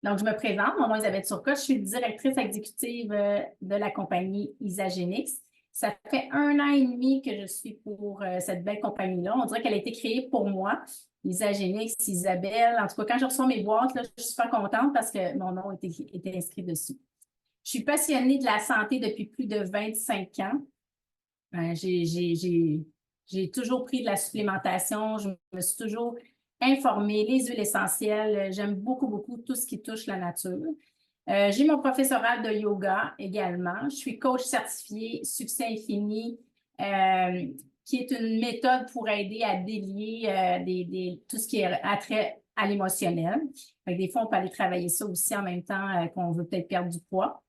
Donc, je me présente, mon nom est Isabelle Turcotte, je suis directrice exécutive de la compagnie Isagenix. Ça fait 1 an et demi que je suis pour cette belle compagnie-là. On dirait qu'elle a été créée pour moi. Isagenix, Isabelle. En tout cas, quand je reçois mes boîtes, là, je suis super contente parce que mon nom était inscrit dessus. Je suis passionnée de la santé depuis plus de 25 ans. J'ai toujours pris de la supplémentation. Je me suis toujours informée, les huiles essentielles. J'aime beaucoup, beaucoup tout ce qui touche la nature. J'ai mon professorat de yoga également. Je suis coach certifié Succès Infini, qui est une méthode pour aider à délier tout ce qui est attrait à l'émotionnel. Des fois, on peut aller travailler ça aussi en même temps qu'on veut peut-être perdre du poids.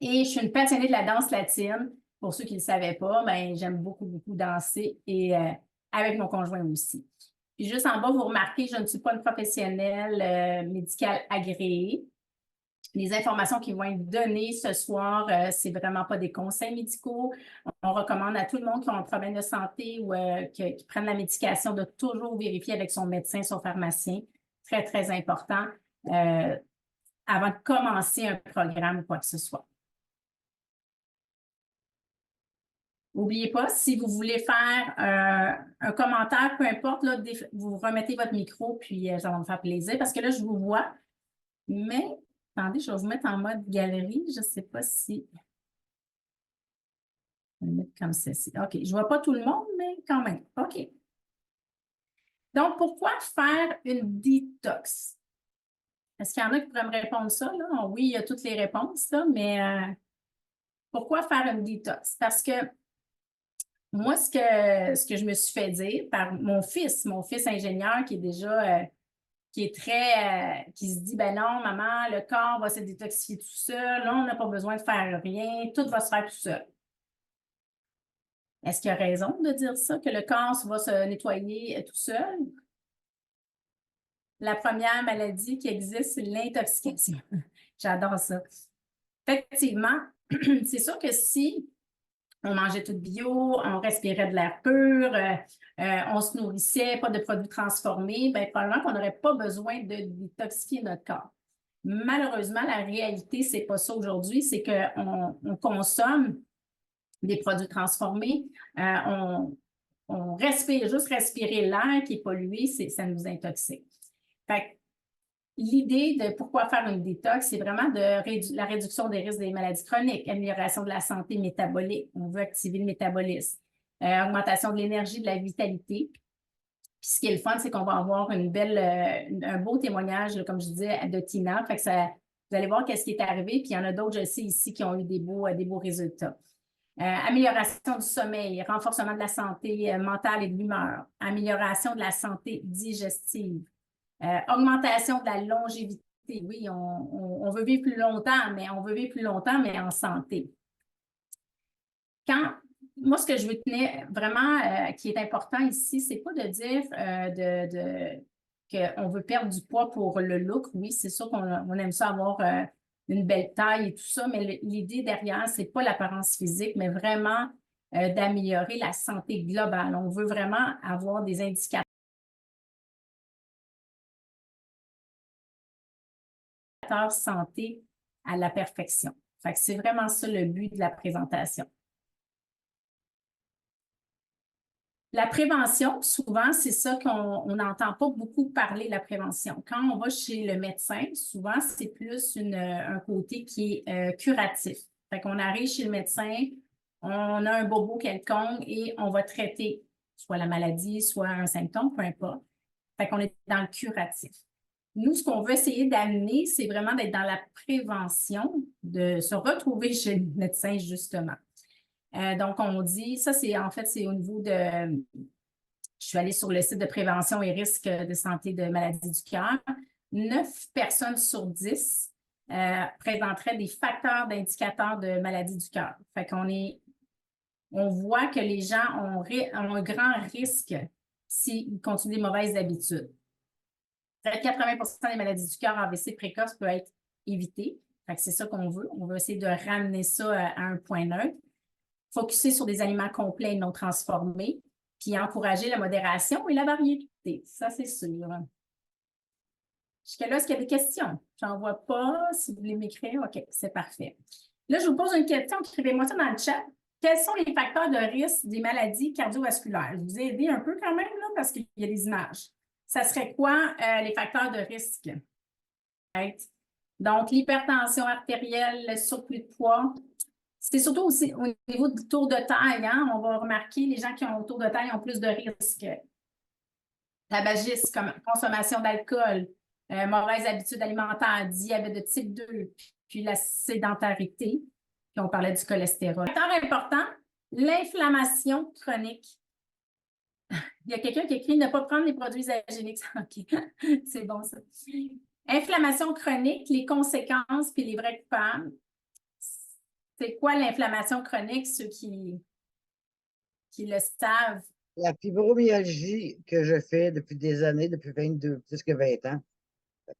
Et je suis une passionnée de la danse latine. Pour ceux qui ne le savaient pas, ben, j'aime beaucoup, beaucoup danser et avec mon conjoint aussi. Puis juste en bas, vous remarquez, je ne suis pas une professionnelle médicale agréée. Les informations qui vont être données ce soir, c'est vraiment pas des conseils médicaux. On recommande à tout le monde qui a un problème de santé ou qui prennent la médication de toujours vérifier avec son médecin, son pharmacien. Très, très important avant de commencer un programme ou quoi que ce soit. N'oubliez pas, si vous voulez faire un commentaire, peu importe, là, vous remettez votre micro, puis ça va me faire plaisir parce que là, je vous vois. Mais, attendez, je vais vous mettre en mode galerie. Je ne sais pas si... Je vais le mettre comme ceci. OK, je ne vois pas tout le monde, mais quand même. OK. Donc, pourquoi faire une détox? Est-ce qu'il y en a qui pourraient me répondre ça? Là? Oui, il y a toutes les réponses, là, mais pourquoi faire une détox? Parce que moi, ce que je me suis fait dire par mon fils ingénieur qui est déjà, qui se dit, ben non, maman, le corps va se détoxifier tout seul, là, on n'a pas besoin de faire rien, tout va se faire tout seul. Est-ce qu'il a raison de dire ça, que le corps va se nettoyer tout seul? La première maladie qui existe, c'est l'intoxication. J'adore ça. Effectivement, c'est sûr que si on mangeait tout bio, on respirait de l'air pur, on se nourrissait, pas de produits transformés, bien, probablement qu'on n'aurait pas besoin de détoxifier notre corps. Malheureusement, la réalité, c'est pas ça aujourd'hui, c'est qu'on consomme des produits transformés, on respire, juste respirer l'air qui est pollué, ça nous intoxique. Fait l'idée de pourquoi faire une détox, c'est vraiment la réduction des risques des maladies chroniques, amélioration de la santé métabolique. On veut activer le métabolisme, augmentation de l'énergie, de la vitalité. Puis ce qui est le fun, c'est qu'on va avoir un beau témoignage, là, comme je disais, de Tina. Fait que vous allez voir qu'est-ce qui est arrivé. Puis il y en a d'autres, je sais ici, qui ont eu des beaux résultats. Amélioration du sommeil, renforcement de la santé mentale et de l'humeur, amélioration de la santé digestive. Augmentation de la longévité. Oui, on veut vivre plus longtemps, mais on veut vivre plus longtemps, mais en santé. Moi, ce que je veux tenir vraiment, qui est important ici, c'est pas de dire qu'on veut perdre du poids pour le look. Oui, c'est sûr qu'on aime ça avoir une belle taille et tout ça, mais l'idée derrière, c'est pas l'apparence physique, mais vraiment d'améliorer la santé globale. On veut vraiment avoir des indicateurs santé à la perfection. Fait que c'est vraiment ça le but de la présentation. La prévention, souvent, c'est ça qu'on n'entend pas beaucoup parler de la prévention. Quand on va chez le médecin, souvent, c'est plus un côté qui est curatif. Fait qu'on arrive chez le médecin, on a un bobo quelconque et on va traiter soit la maladie, soit un symptôme, peu importe. Fait qu'on est dans le curatif. Nous, ce qu'on veut essayer d'amener, c'est vraiment d'être dans la prévention, de se retrouver chez le médecin, justement. Donc, on dit, ça, c'est au niveau de... Je suis allée sur le site de prévention et risques de santé de maladies du cœur. 9 personnes sur 10 présenteraient des facteurs d'indicateurs de maladies du cœur. Fait on voit que les gens ont un grand risque s'ils continuent des mauvaises habitudes. 80% des maladies du cœur AVC précoce peuvent être évitées. C'est ça qu'on veut. On veut essayer de ramener ça à un point neutre. Focuser sur des aliments complets et non transformés, puis encourager la modération et la variété. Ça, c'est sûr. Jusque-là, est-ce qu'il y a des questions? J'en vois pas. Si vous voulez m'écrire, OK, c'est parfait. Là, je vous pose une question. Écrivez-moi ça dans le chat. Quels sont les facteurs de risque des maladies cardiovasculaires? Je vous ai aidé un peu quand même, là, parce qu'il y a des images. Ça serait quoi les facteurs de risque? Right. Donc, l'hypertension artérielle, le surplus de poids. C'est surtout aussi au niveau du tour de taille. Hein? On va remarquer les gens qui ont un tour de taille ont plus de risques. Tabagisme, comme consommation d'alcool, mauvaises habitudes alimentaires, diabète de type 2, puis la sédentarité. Puis on parlait du cholestérol. Facteur important, l'inflammation chronique. Il y a quelqu'un qui écrit ne pas prendre les produits isogéniques. OK, c'est bon ça. Inflammation chronique, les conséquences puis les vrais coupables. C'est quoi l'inflammation chronique, ceux qui le savent? La fibromyalgie que je fais depuis des années, depuis 22, plus que 20 ans.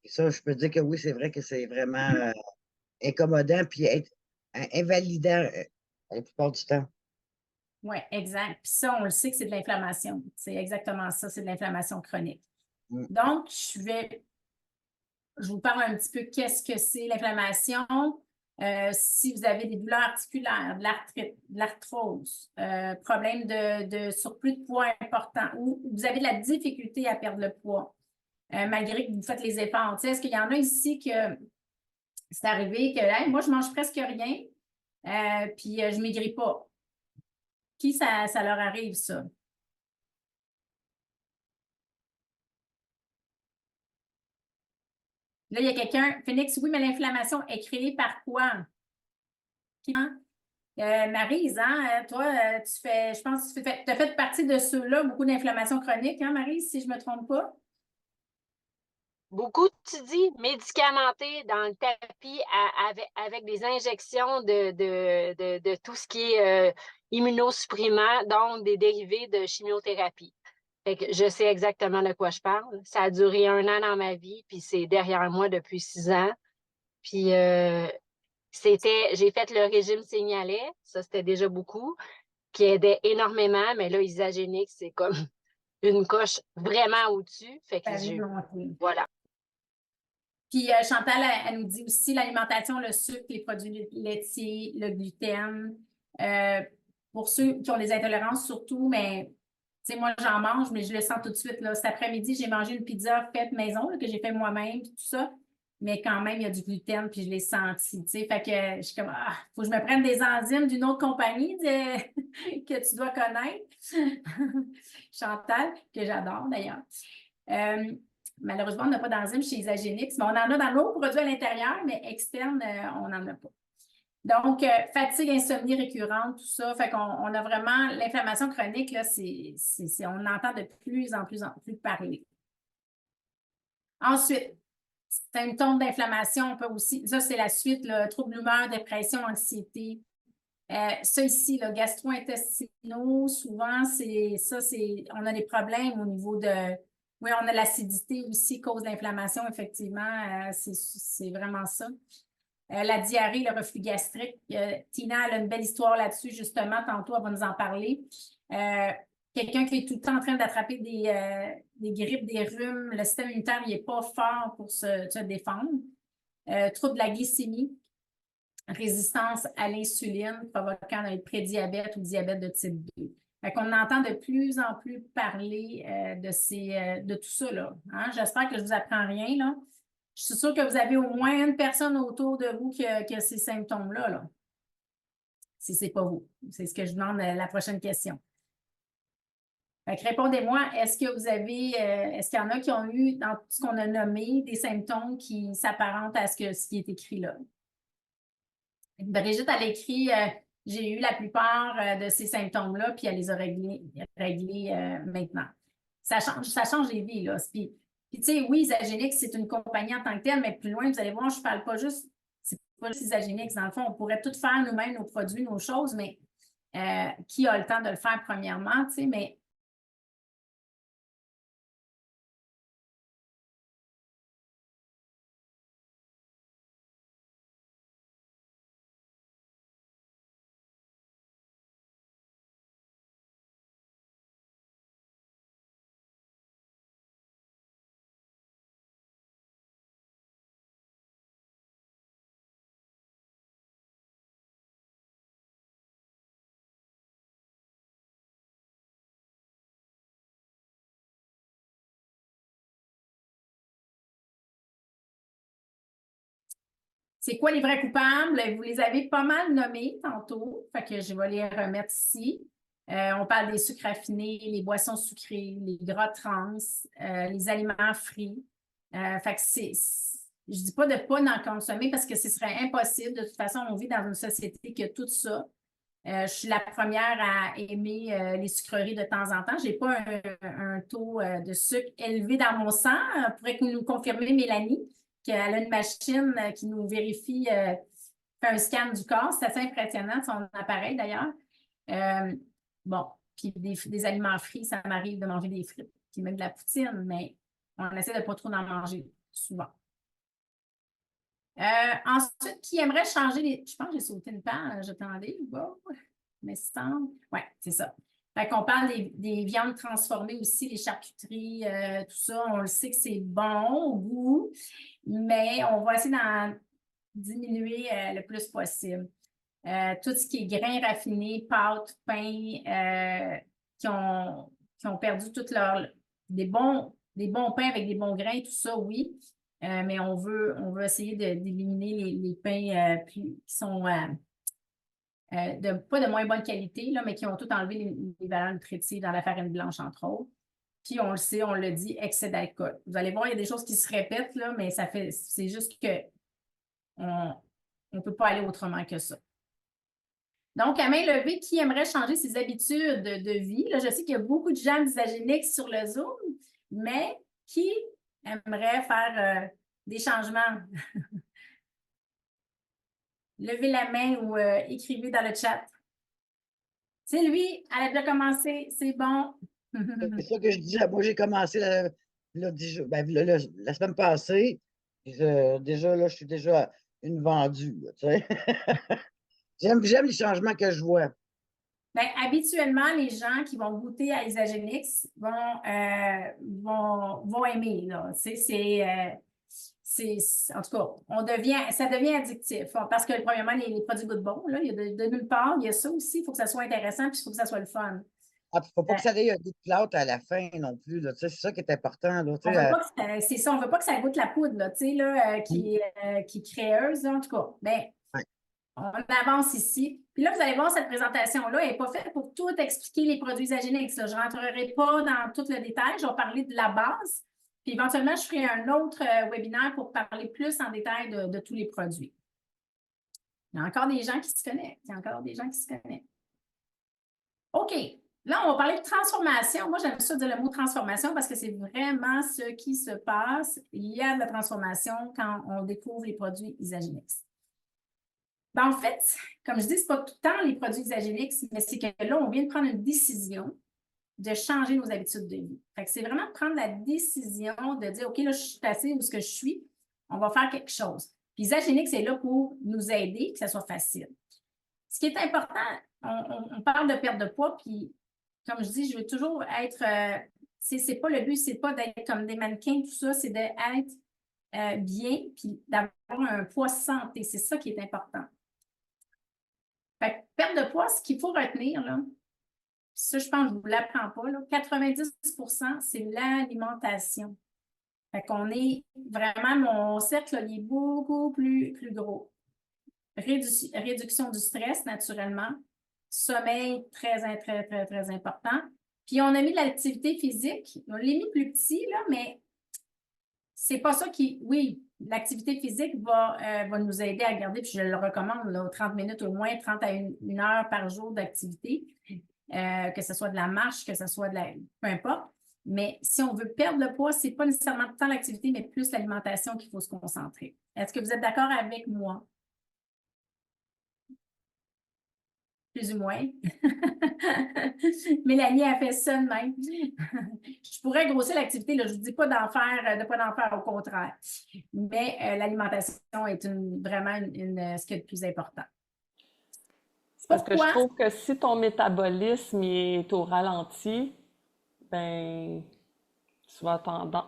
Ça, je peux dire que oui, c'est vrai que c'est vraiment incommodant puis invalidant la plupart du temps. Oui, exact. Puis ça, on le sait que c'est de l'inflammation. C'est exactement ça, c'est de l'inflammation chronique. Mm. Donc, je vous parle un petit peu qu'est-ce que c'est l'inflammation. Si vous avez des douleurs articulaires, de l'arthrite, de l'arthrose, problème de surplus de poids important ou vous avez de la difficulté à perdre le poids, malgré que vous faites les efforts. Est-ce qu'il y en a ici que c'est arrivé que hey, moi, je mange presque rien, puis je ne maigris pas? Qui ça leur arrive, ça? Là, il y a quelqu'un, Phoenix, oui, mais l'inflammation est créée par quoi? Maryse, hein, toi, tu fais, je pense que tu as fait partie de ceux-là, beaucoup d'inflammation chronique, hein, Maryse, si je ne me trompe pas? Beaucoup, tu dis, médicamentés dans le tapis avec des injections de tout ce qui est immunosupprimant, donc des dérivés de chimiothérapie. Fait que je sais exactement de quoi je parle. Ça a duré 1 an dans ma vie, puis c'est derrière moi depuis 6 ans. Puis j'ai fait le régime signalé, ça c'était déjà beaucoup, qui aidait énormément, mais là, Isagénique, c'est comme une coche vraiment au-dessus. Fait que voilà. Puis Chantal, elle nous dit aussi l'alimentation, le sucre, les produits laitiers, le gluten. Pour ceux qui ont des intolérances surtout, mais tu sais, moi, j'en mange, mais je le sens tout de suite. Là. Cet après-midi, j'ai mangé une pizza faite maison, là, que j'ai fait moi-même, puis tout ça. Mais quand même, il y a du gluten, puis je l'ai senti. Tu sais, fait que je suis comme, ah, faut que je me prenne des enzymes d'une autre compagnie que tu dois connaître. Chantal, que j'adore d'ailleurs. Malheureusement, on n'a pas d'enzymes chez Isagénix, mais on en a dans nos produits à l'intérieur, mais externe, on n'en a pas. Donc, fatigue, insomnie récurrente, tout ça. Fait qu'on a vraiment l'inflammation chronique, là, on entend de plus en plus parler. Ensuite, symptômes d'inflammation, on peut aussi, ça c'est la suite, là, troubles d'humeur, dépression, anxiété. Ça ici, le gastro-intestinaux, souvent, on a des problèmes au niveau de, oui, on a l'acidité aussi, cause d'inflammation, effectivement, c'est vraiment ça. La diarrhée, le reflux gastrique. Tina, elle a une belle histoire là-dessus, justement. Tantôt, elle va nous en parler. Quelqu'un qui est tout le temps en train d'attraper des grippes, des rhumes, le système immunitaire n'est pas fort pour se défendre. Trouble de la glycémie, résistance à l'insuline provoquant un prédiabète ou diabète de type 2. Fait qu'on entend de plus en plus parler de tout ça, là. Hein? J'espère que je ne vous apprends rien, là. Je suis sûre que vous avez au moins une personne autour de vous qui a ces symptômes-là, là. Si ce n'est pas vous. C'est ce que je demande la prochaine question. Fait que répondez-moi, est-ce qu'il y en a qui ont eu, dans tout ce qu'on a nommé, des symptômes qui s'apparentent à ce qui est écrit là? Brigitte, elle écrit j'ai eu la plupart de ces symptômes-là, puis elle les a réglés maintenant. Ça change les vies, là. Puis tu sais, oui, Isagénix, c'est une compagnie en tant que telle, mais plus loin, vous allez voir, je ne parle pas juste, c'est pas juste Isagénix. Dans le fond, on pourrait tout faire nous-mêmes, nos produits, nos choses, mais qui a le temps de le faire premièrement, tu sais, mais C'est quoi les vrais coupables? Vous les avez pas mal nommés tantôt, fait que je vais les remettre ici. On parle des sucres raffinés, les boissons sucrées, les gras trans, les aliments frits. Fait que je dis pas de pas en consommer parce que ce serait impossible. De toute façon, on vit dans une société qui a tout ça. Je suis la première à aimer les sucreries de temps en temps. Je n'ai pas un taux de sucre élevé dans mon sang. Pourrait nous confirmer Mélanie qu'elle a une machine qui nous vérifie, fait un scan du corps. C'est assez impressionnant, son appareil d'ailleurs. Bon, puis des aliments frits, ça m'arrive de manger des frites, puis même de la poutine, mais on essaie de ne pas trop en manger souvent. Ensuite, qui aimerait changer les... Je pense que j'ai sauté une page, attendez, bon, mais semble... Oui, c'est ça. Fait qu'on parle des viandes transformées aussi, les charcuteries, tout ça. On le sait que c'est bon au goût, mais on va essayer d'en diminuer le plus possible. Tout ce qui est grains raffinés, pâtes, pain, qui ont perdu toutes leurs... des bons pains avec des bons grains, tout ça, oui. Mais on veut essayer d'éliminer les pains qui sont pas de moins bonne qualité, là, mais qui ont tout enlevé les valeurs nutritives dans la farine blanche, entre autres. Puis on le sait, on le dit, excès d'alcool. Vous allez voir, il y a des choses qui se répètent, là, mais c'est juste que on ne peut pas aller autrement que ça. Donc, à main levée, qui aimerait changer ses habitudes de vie? Là, je sais qu'il y a beaucoup de gens d'Isagénix sur le Zoom, mais qui aimerait faire des changements? Levez la main ou écrivez dans le chat. C'est lui, elle a déjà commencé, c'est bon. C'est ça que je disais. Moi, j'ai commencé la semaine passée. Déjà, là, je suis déjà une vendue. Là, tu sais. J'aime les changements que je vois. Bien, habituellement, les gens qui vont goûter à Isagénix vont aimer. Là. En tout cas, ça devient addictif. Parce que, premièrement, les produits goûtent bon. Là, il y a de nulle part, il y a ça aussi. Il faut que ça soit intéressant puis il faut que ça soit le fun. Il ne faut pas que ça ait des plâtres à la fin non plus. Là, tu sais, c'est ça qui est important. Là, c'est ça, on ne veut pas que ça goûte la poudre là, tu sais, là, qui est créeuse. Là, en tout cas, bien, on avance ici. Puis là, vous allez voir, cette présentation-là n'est pas faite pour tout expliquer les produits Isagénix. Je ne rentrerai pas dans tout le détail. Je vais parler de la base. Puis éventuellement, je ferai un autre webinaire pour parler plus en détail de tous les produits. Il y a encore des gens qui se connectent. OK. Là, on va parler de transformation. Moi, j'aime ça dire le mot transformation parce que c'est vraiment ce qui se passe. Il y a de la transformation quand on découvre les produits Isagénix. Ben, en fait, comme je dis, ce n'est pas tout le temps les produits Isagénix, mais c'est que là, on vient de prendre une décision de changer nos habitudes de vie. Fait que c'est vraiment de prendre la décision de dire, OK, là, je suis assez où ce que je suis, on va faire quelque chose. Puis Isagénix est là pour nous aider, que ça soit facile. Ce qui est important, on parle de perte de poids, puis comme je dis, je veux toujours être, c'est pas le but, c'est pas d'être comme des mannequins, tout ça, c'est d'être bien, puis d'avoir un poids santé. C'est ça qui est important. Fait que perte de poids, ce qu'il faut retenir, là, ça, je pense que je ne vous l'apprends pas, là, 90%, c'est l'alimentation. Fait qu'on est vraiment, mon cercle, là, il est beaucoup plus gros. Réduction du stress, naturellement. Sommeil, très important. Puis, on a mis l'activité physique. On l'a mis plus petit, là, mais c'est pas ça qui... Oui, l'activité physique va nous aider à garder, puis je le recommande, là, 30 minutes au moins, 30 à 1 heure par jour d'activité. Que ce soit de la marche, que ce soit de la... peu importe. Mais si on veut perdre le poids, ce n'est pas nécessairement tant l'activité, mais plus l'alimentation qu'il faut se concentrer. Est-ce que vous êtes d'accord avec moi? Plus ou moins. Mélanie a fait ça de même. Je pourrais grossir l'activité, je ne vous dis pas de ne pas d'en faire, au contraire. Mais l'alimentation est vraiment ce qui est le plus important. Parce que je trouve que si ton métabolisme est au ralenti, ben, tu vas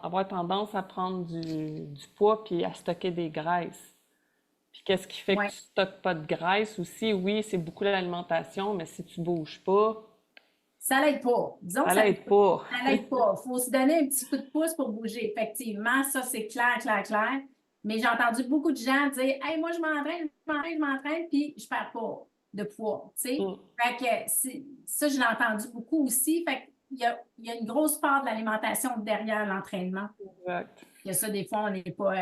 avoir tendance à prendre du poids puis à stocker des graisses. Puis qu'est-ce qui fait que tu ne stockes pas de graisse aussi? Oui, c'est beaucoup l'alimentation, mais si tu ne bouges pas... Ça l'aide pas. Disons ça l'aide pas. Ça l'aide pas. Il faut se donner un petit coup de pouce pour bouger. Effectivement, ça, c'est clair. Mais j'ai entendu beaucoup de gens dire « Hey, moi, je m'entraîne, puis je perds pas de poids. » Tu sais? Fait que ça, je l'ai entendu beaucoup aussi. Fait qu'il y a une grosse part de l'alimentation derrière l'entraînement. Exact. Il y a ça, des fois, on n'est pas...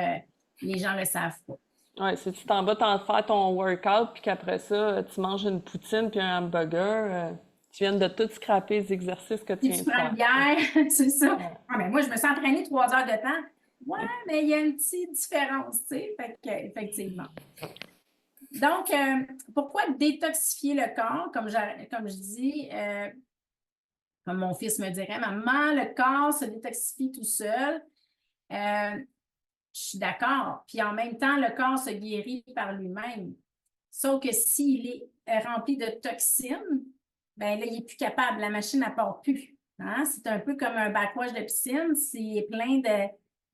les gens ne le savent pas. Oui, si tu t'en vas faire ton workout, puis qu'après ça, tu manges une poutine puis un hamburger, tu viens de tout scraper les exercices que tu viens de faire. Tu prends une bière, c'est ça. Ouais. Ah, mais moi, je me suis entraînée 3 heures de temps. Ouais, mais il y a une petite différence, tu sais. Fait que, effectivement. Donc, pourquoi détoxifier le corps? Comme je dis, comme mon fils me dirait, maman, le corps se détoxifie tout seul. Je suis d'accord. Puis en même temps, le corps se guérit par lui-même. Sauf que s'il est rempli de toxines, bien là, il n'est plus capable. La machine ne part plus. Hein? C'est un peu comme un backwash de piscine. S'il est plein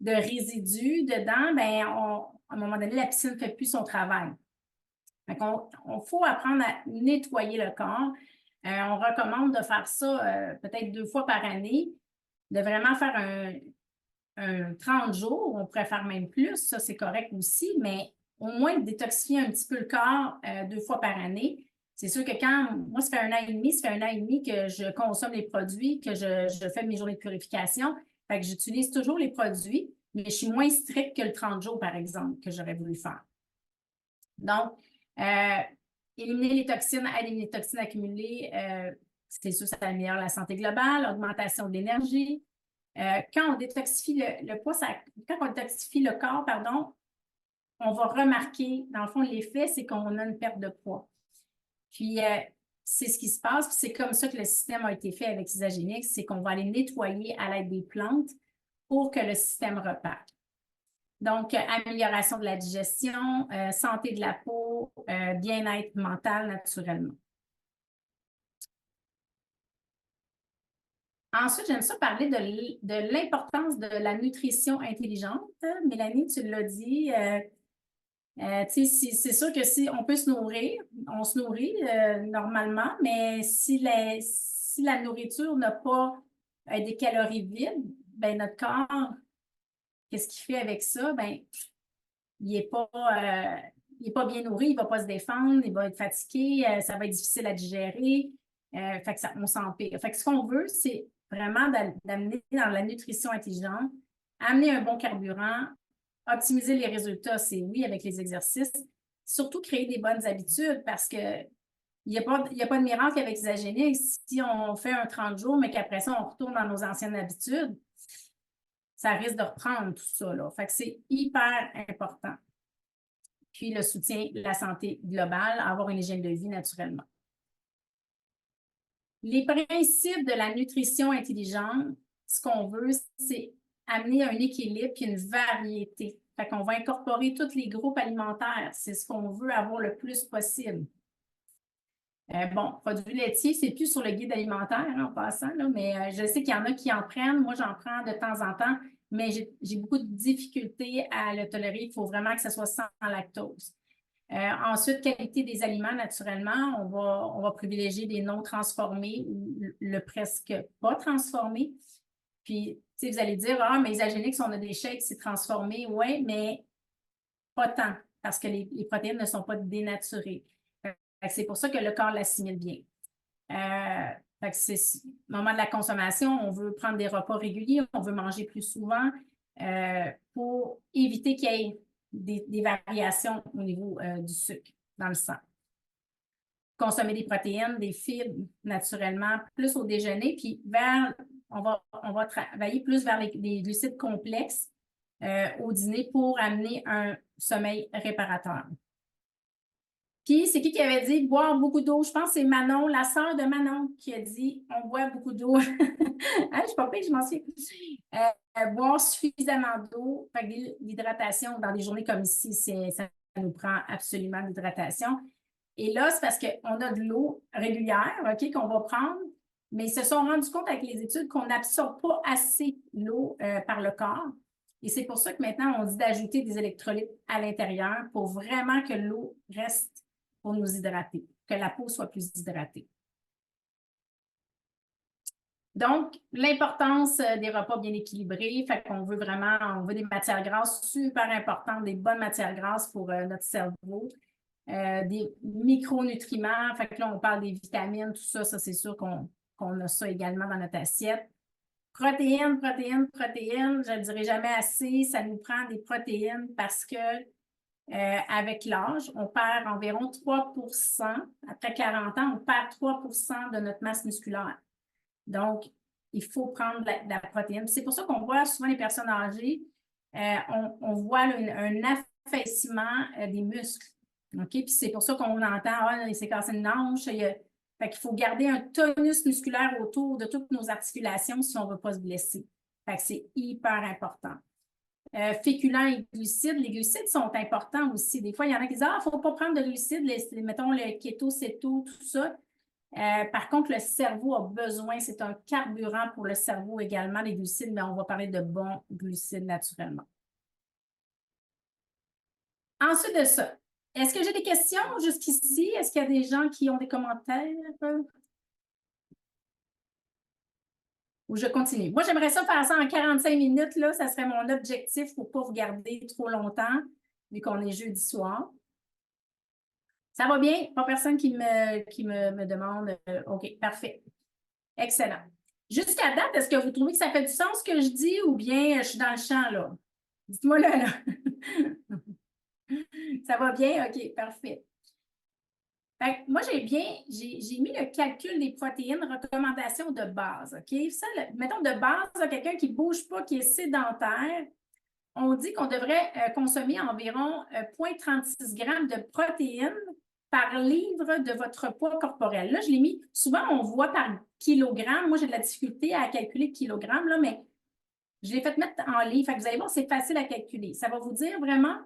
de résidus dedans, bien, à un moment donné, la piscine ne fait plus son travail. Donc, on faut apprendre à nettoyer le corps. On recommande de faire ça peut-être 2 fois par année, de vraiment faire un 30 jours, on pourrait faire même plus, ça c'est correct aussi, mais au moins de détoxifier un petit peu le corps 2 fois par année. C'est sûr que moi, ça fait 1 an et demi que je consomme les produits, que je fais mes journées de purification. Fait que j'utilise toujours les produits, mais je suis moins stricte que le 30 jours, par exemple, que j'aurais voulu faire. Donc, éliminer les toxines, éliminer les toxines accumulées, c'est sûr, ça améliore la santé globale, l'augmentation de l'énergie. Quand on détoxifie quand on détoxifie le corps, on va remarquer, dans le fond, l'effet, c'est qu'on a une perte de poids. Puis, c'est ce qui se passe, puis c'est comme ça que le système a été fait avec Isagenix, c'est qu'on va aller nettoyer à l'aide des plantes pour que le système reparte. Donc, amélioration de la digestion, santé de la peau, bien-être mental naturellement. Ensuite, j'aime ça parler de l'importance de la nutrition intelligente. Mélanie, tu l'as dit. C'est sûr que si on peut se nourrir, on se nourrit normalement, mais si la nourriture n'a pas des calories vides, ben notre corps, qu'est-ce qu'il fait avec ça? Ben, il n'est pas bien nourri, il ne va pas se défendre, il va être fatigué, ça va être difficile à digérer. Fait que on s'empire. Fait que ce qu'on veut, c'est vraiment d'amener dans la nutrition intelligente, amener un bon carburant, optimiser les résultats, c'est oui, avec les exercices, surtout créer des bonnes habitudes parce que il n'y a pas de miracle avec Isagenix. Si on fait un 30 jours, mais qu'après ça, on retourne dans nos anciennes habitudes, ça risque de reprendre tout ça, là. Fait que c'est hyper important. Puis le soutien de la santé globale, avoir une hygiène de vie naturellement. Les principes de la nutrition intelligente, ce qu'on veut, c'est amener un équilibre et une variété. Fait qu'on va incorporer tous les groupes alimentaires. C'est ce qu'on veut avoir le plus possible. Bon, produits laitiers, c'est plus sur le guide alimentaire en passant, là, mais je sais qu'il y en a qui en prennent. Moi, j'en prends de temps en temps, mais j'ai beaucoup de difficultés à le tolérer. Il faut vraiment que ce soit sans lactose. Ensuite, qualité des aliments, naturellement, on va privilégier des non transformés ou le presque pas transformé. Puis, tu sais, vous allez dire, ah, mais Isagenix, on a des shakes, c'est transformé. Oui, mais pas tant, parce que les protéines ne sont pas dénaturées. C'est pour ça que le corps l'assimile bien. Fait que c'est au moment de la consommation, on veut prendre des repas réguliers, on veut manger plus souvent pour éviter qu'il y ait des variations au niveau du sucre dans le sang. Consommer des protéines, des fibres naturellement, plus au déjeuner, puis on va travailler plus vers les glucides complexes au dîner pour amener un sommeil réparateur. Puis, c'est qui avait dit boire beaucoup d'eau? Je pense que c'est Manon, la sœur de Manon, qui a dit on boit beaucoup d'eau. Hein, je ne suis pas pire, je m'en souviens. Boire suffisamment d'eau. L'hydratation, dans des journées comme ici, ça nous prend absolument l'hydratation. Et là, c'est parce qu'on a de l'eau régulière, OK, qu'on va prendre, mais ils se sont rendus compte avec les études qu'on n'absorbe pas assez l'eau par le corps. Et c'est pour ça que maintenant, on dit d'ajouter des électrolytes à l'intérieur pour vraiment que l'eau reste pour nous hydrater, que la peau soit plus hydratée. Donc, l'importance des repas bien équilibrés, fait qu'on veut vraiment, on veut des matières grasses super importantes, des bonnes matières grasses pour notre cerveau, des micronutriments, fait que là, on parle des vitamines, tout ça, c'est sûr qu'on a ça également dans notre assiette. Protéines, protéines, protéines, je ne dirai jamais assez, ça nous prend des protéines parce que avec l'âge, on perd environ 3 après 40 ans, on perd 3 de notre masse musculaire. Donc, il faut prendre de la protéine. C'est pour ça qu'on voit souvent les personnes âgées, on voit un affaissement des muscles. OK? Puis c'est pour ça qu'on entend, il s'est cassé une hanche. Fait qu'il faut garder un tonus musculaire autour de toutes nos articulations si on ne veut pas se blesser. Fait que c'est hyper important. Féculents et glucides. Les glucides sont importants aussi. Des fois, il y en a qui disent « Ah, il ne faut pas prendre de glucides, mettons le keto, céto, tout ça. » Par contre, le cerveau a besoin, c'est un carburant pour le cerveau également, les glucides, mais on va parler de bons glucides naturellement. Ensuite de ça, est-ce que j'ai des questions jusqu'ici? Est-ce qu'il y a des gens qui ont des commentaires? Ou je continue? Moi, j'aimerais ça faire ça en 45 minutes, là, ça serait mon objectif pour ne pas vous garder trop longtemps, vu qu'on est jeudi soir. Ça va bien? Pas personne qui me demande. OK, parfait. Excellent. Jusqu'à date, est-ce que vous trouvez que ça fait du sens ce que je dis ou bien je suis dans le champ, là? Dites-moi là. Ça va bien? OK, parfait. Fait que moi, j'ai mis le calcul des protéines, recommandation de base, OK? Ça, mettons de base, quelqu'un qui ne bouge pas, qui est sédentaire, on dit qu'on devrait consommer environ 0,36 g de protéines par livre de votre poids corporel. Là, je l'ai mis, souvent on voit par kilogramme. Moi, j'ai de la difficulté à calculer kilogramme, là, mais je l'ai fait mettre en livre. Fait que vous allez voir, c'est facile à calculer. Ça va vous dire vraiment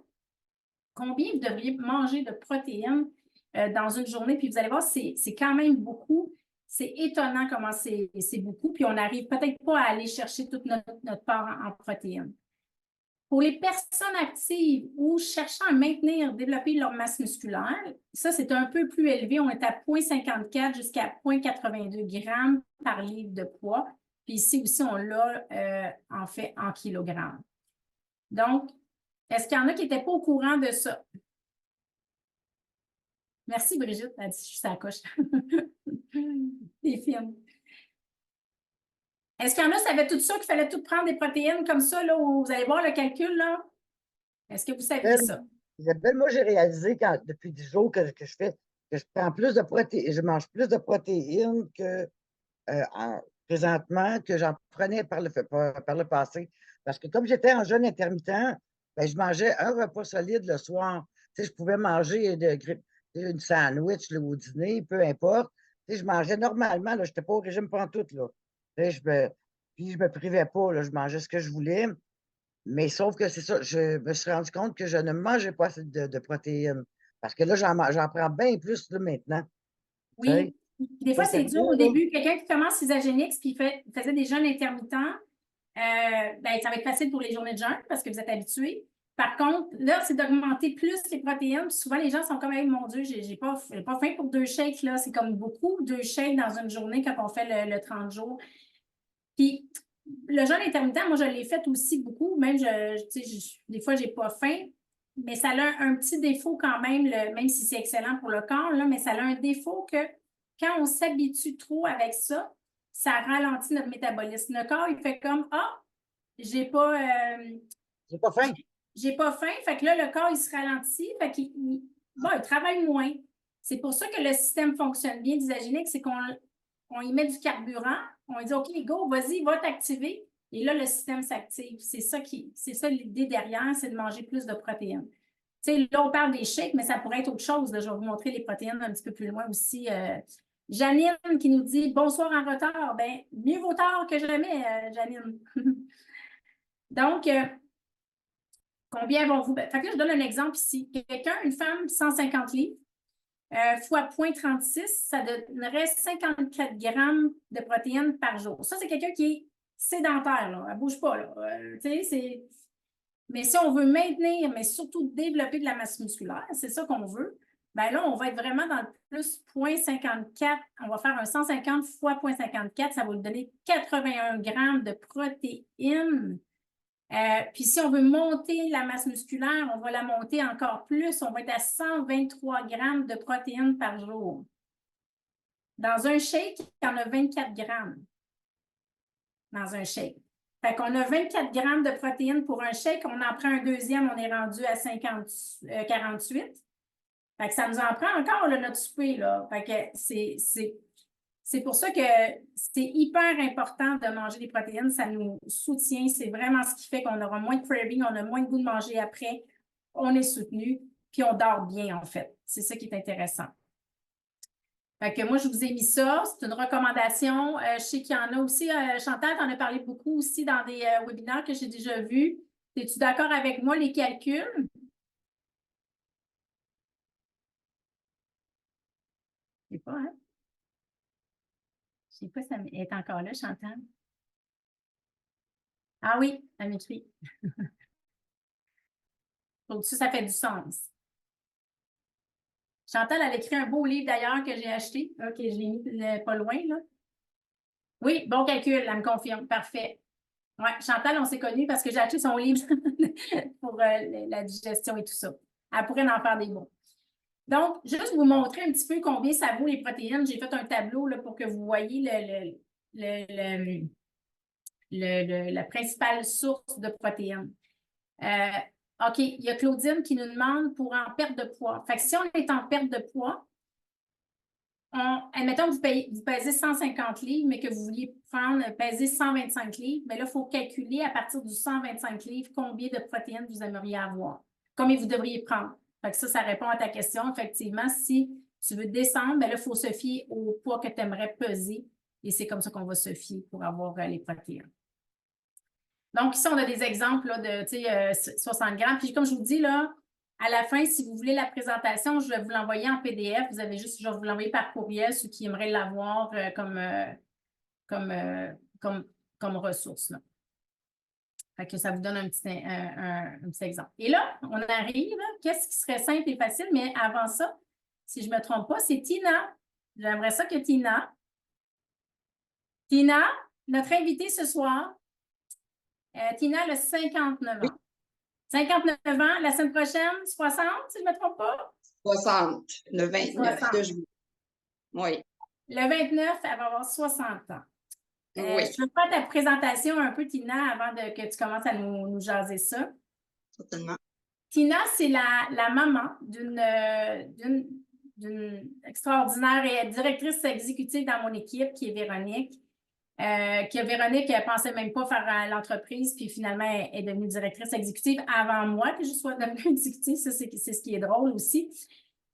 combien vous devriez manger de protéines dans une journée. Puis vous allez voir, c'est quand même beaucoup. C'est étonnant comment c'est beaucoup. Puis on n'arrive peut-être pas à aller chercher toute notre part en protéines. Pour les personnes actives ou cherchant à maintenir, développer leur masse musculaire, ça, c'est un peu plus élevé. On est à 0,54 jusqu'à 0,82 g par livre de poids. Puis ici aussi, on l'a en fait en kilogrammes. Donc, est-ce qu'il y en a qui n'étaient pas au courant de ça? Merci, Brigitte. Elle dit, je suis sa coche. Des films. Est-ce qu'il y en a qui savaient tout ça, qu'il fallait tout prendre des protéines comme ça, là, où vous allez voir le calcul, là? Est-ce que vous saviez ça? Isabelle, moi, j'ai réalisé depuis 10 jours que je prends plus de protéines, je mange plus de protéines que présentement que j'en prenais par le passé. Parce que comme j'étais en jeûne intermittent, ben, je mangeais un repas solide le soir. Tu sais, je pouvais manger une sandwich là, au dîner, peu importe. Tu sais, je mangeais normalement, je n'étais pas au régime pantoute, là. Tu sais, puis je ne me privais pas, là, je mangeais ce que je voulais. Mais sauf que c'est ça, je me suis rendu compte que je ne mangeais pas assez de protéines. Parce que là, j'en prends bien plus là, maintenant. Oui. Des fois, c'est dur au début. Quelqu'un qui commence Isagenix puis faisait des jeûnes intermittents, ben, ça va être facile pour les journées de jeûne parce que vous êtes habitués. Par contre, là, c'est d'augmenter plus les protéines. Puis souvent, les gens sont comme, hey, mon Dieu, j'ai pas faim pour 2 shakes. Là. C'est comme beaucoup, 2 shakes dans une journée quand on fait le 30 jours. Puis, le jeûne intermittent, moi, je l'ai fait aussi beaucoup. Même, des fois, j'ai pas faim. Mais ça a un petit défaut quand même, même si c'est excellent pour le corps, là, mais ça a un défaut que quand on s'habitue trop avec ça, ça ralentit notre métabolisme. Le corps, il fait comme, j'ai pas faim. J'ai pas faim. Fait que là, le corps, il se ralentit. Fait qu'il il travaille moins. C'est pour ça que le système fonctionne bien d'Isagenix, c'est qu'on y met du carburant. On lui dit, OK, go, vas-y, va t'activer. Et là, le système s'active. C'est ça l'idée derrière, c'est de manger plus de protéines. Tu sais, là, on parle des shakes, mais ça pourrait être autre chose. Là. Je vais vous montrer les protéines un petit peu plus loin aussi. Janine qui nous dit « Bonsoir en retard ». Bien, mieux vaut tard que jamais, Janine. Donc, combien vont-vous? Fait que là, je donne un exemple ici. Quelqu'un, une femme, 150 livres, fois 0,36, ça donnerait 54 grammes de protéines par jour. Ça, c'est quelqu'un qui est sédentaire, là. Elle ne bouge pas, là. Mais si on veut maintenir, mais surtout développer de la masse musculaire, c'est ça qu'on veut, ben là, on va être vraiment dans le plus 0,54. On va faire un 150 fois 0,54. Ça va nous donner 81 grammes de protéines. Puis si on veut monter la masse musculaire, on va la monter encore plus. On va être à 123 grammes de protéines par jour. Dans un shake, il y en a 24 grammes. Dans un shake. Fait qu'on a 24 grammes de protéines pour un shake. On en prend un deuxième, on est rendu à 48. Fait que ça nous en prend encore, là, notre souper, là. Fait que c'est pour ça que c'est hyper important de manger des protéines. Ça nous soutient. C'est vraiment ce qui fait qu'on aura moins de craving, on a moins de goût de manger après. On est soutenu, puis on dort bien, en fait. C'est ça qui est intéressant. Fait que moi, je vous ai mis ça. C'est une recommandation. Je sais qu'il y en a aussi. Chantal, tu en as parlé beaucoup aussi dans des webinaires que j'ai déjà vus. Es-tu d'accord avec moi, les calculs? Je sais pas, hein? Je sais pas si elle est encore là, Chantal. Ah oui, elle m'écrit. Donc, ça fait du sens. Chantal, elle a écrit un beau livre d'ailleurs que j'ai acheté. OK, je l'ai mis pas loin, là. Oui, bon calcul, elle me confirme. Parfait. Oui, Chantal, on s'est connus parce que j'ai acheté son livre pour la digestion et tout ça. Elle pourrait en faire des bons. Donc, juste vous montrer un petit peu combien ça vaut les protéines. J'ai fait un tableau là, pour que vous voyez la principale source de protéines. OK, il y a Claudine qui nous demande pour en perte de poids. Fait que si on est en perte de poids, admettons que vous pesez 150 livres, mais que vous vouliez peser 125 livres, mais là, il faut calculer à partir du 125 livres combien de protéines vous aimeriez avoir, combien vous devriez prendre. Fait que ça répond à ta question. Effectivement, si tu veux descendre, bien là, il faut se fier au poids que tu aimerais peser et c'est comme ça qu'on va se fier pour avoir les protéines. Donc, ici, on a des exemples là, de 60 grammes. Puis, comme je vous dis, là, à la fin, si vous voulez la présentation, je vais vous l'envoyer en PDF. Vous avez juste, je vais vous l'envoyer par courriel, ceux qui aimeraient l'avoir comme ressource. Là. Fait que ça vous donne un petit exemple. Et là, on arrive, qu'est-ce qui serait simple et facile, mais avant ça, si je ne me trompe pas, c'est Tina. J'aimerais ça que Tina, notre invitée ce soir, Tina, elle a 59 ans. 59 ans, la semaine prochaine, 60, si je ne me trompe pas? 60, le 29 de juillet. Oui. Le 29, elle va avoir 60 ans. Oui. Je veux faire ta présentation un peu, Tina, avant que tu commences à nous jaser ça. Certainement. Tina, c'est la maman d'une extraordinaire et directrice exécutive dans mon équipe, qui est Véronique. Véronique, elle ne pensait même pas faire l'entreprise, puis finalement, elle est devenue directrice exécutive avant moi que je sois devenue exécutive. Ça, c'est ce qui est drôle aussi.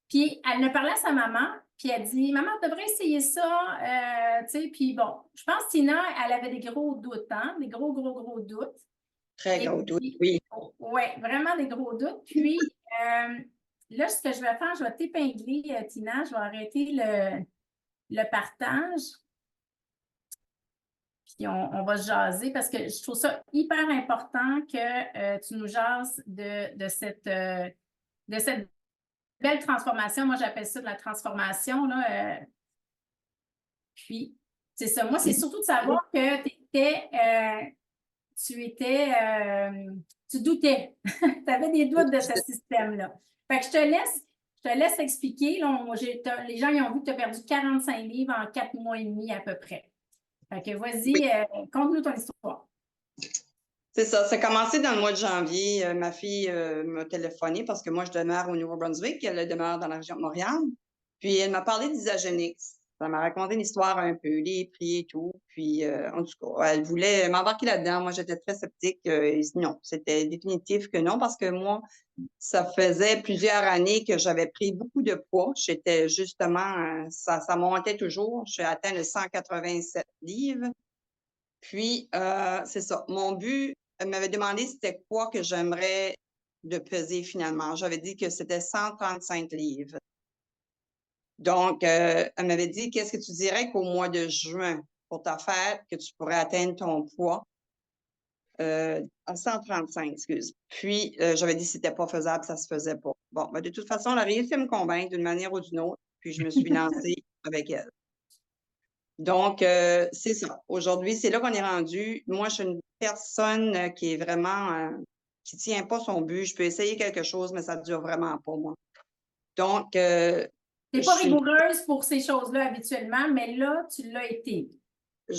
Puis, elle ne parlait à sa maman, puis elle dit « Maman, tu devrais essayer ça. » Puis bon, je pense que Tina, elle avait des gros doutes, hein? Des gros doutes. Très gros doutes, oui. Oui, vraiment des gros doutes. Puis, là, ce que je vais faire, je vais t'épingler, Tina. Je vais arrêter le partage. Puis on va se jaser parce que je trouve ça hyper important que tu nous jases de cette belle transformation. Moi, j'appelle ça de la transformation. Là, puis, c'est ça. Moi, c'est surtout de savoir que tu doutais. Tu avais des doutes de ce système-là. Fait que je te laisse expliquer. Là, les gens ils ont vu que tu as perdu 45 livres en 4 mois et demi à peu près. Fait que vas-y, conte-nous ton histoire. C'est ça. Ça a commencé dans le mois de janvier. Ma fille m'a téléphoné parce que moi, je demeure au Nouveau-Brunswick. Elle demeure dans la région de Montréal. Puis, elle m'a parlé d'Isagenix. Ça m'a raconté une histoire un peu, les prix et tout. Puis, en tout cas, elle voulait m'embarquer là-dedans. Moi, j'étais très sceptique. Non, c'était définitif que non parce que moi, ça faisait plusieurs années que j'avais pris beaucoup de poids. J'étais justement, ça montait toujours. Je suis atteint de 187 livres. Puis, c'est ça. Mon but, elle m'avait demandé c'était quoi que j'aimerais de peser finalement. J'avais dit que c'était 135 livres. Donc, elle m'avait dit, qu'est-ce que tu dirais qu'au mois de juin, pour ta fête, que tu pourrais atteindre ton poids? à 135, excuse. Puis, j'avais dit que c'était pas faisable, ça se faisait pas. Bon, ben, de toute façon, elle a réussi à me convaincre d'une manière ou d'une autre, puis je me suis lancée avec elle. Donc, c'est ça. Aujourd'hui, c'est là qu'on est rendu. Moi, je suis une personne qui est vraiment, qui tient pas son but. Je peux essayer quelque chose, mais ça dure vraiment pas, moi. Donc, T'es je pas suis, rigoureuse pour ces choses-là habituellement, mais là, tu l'as été.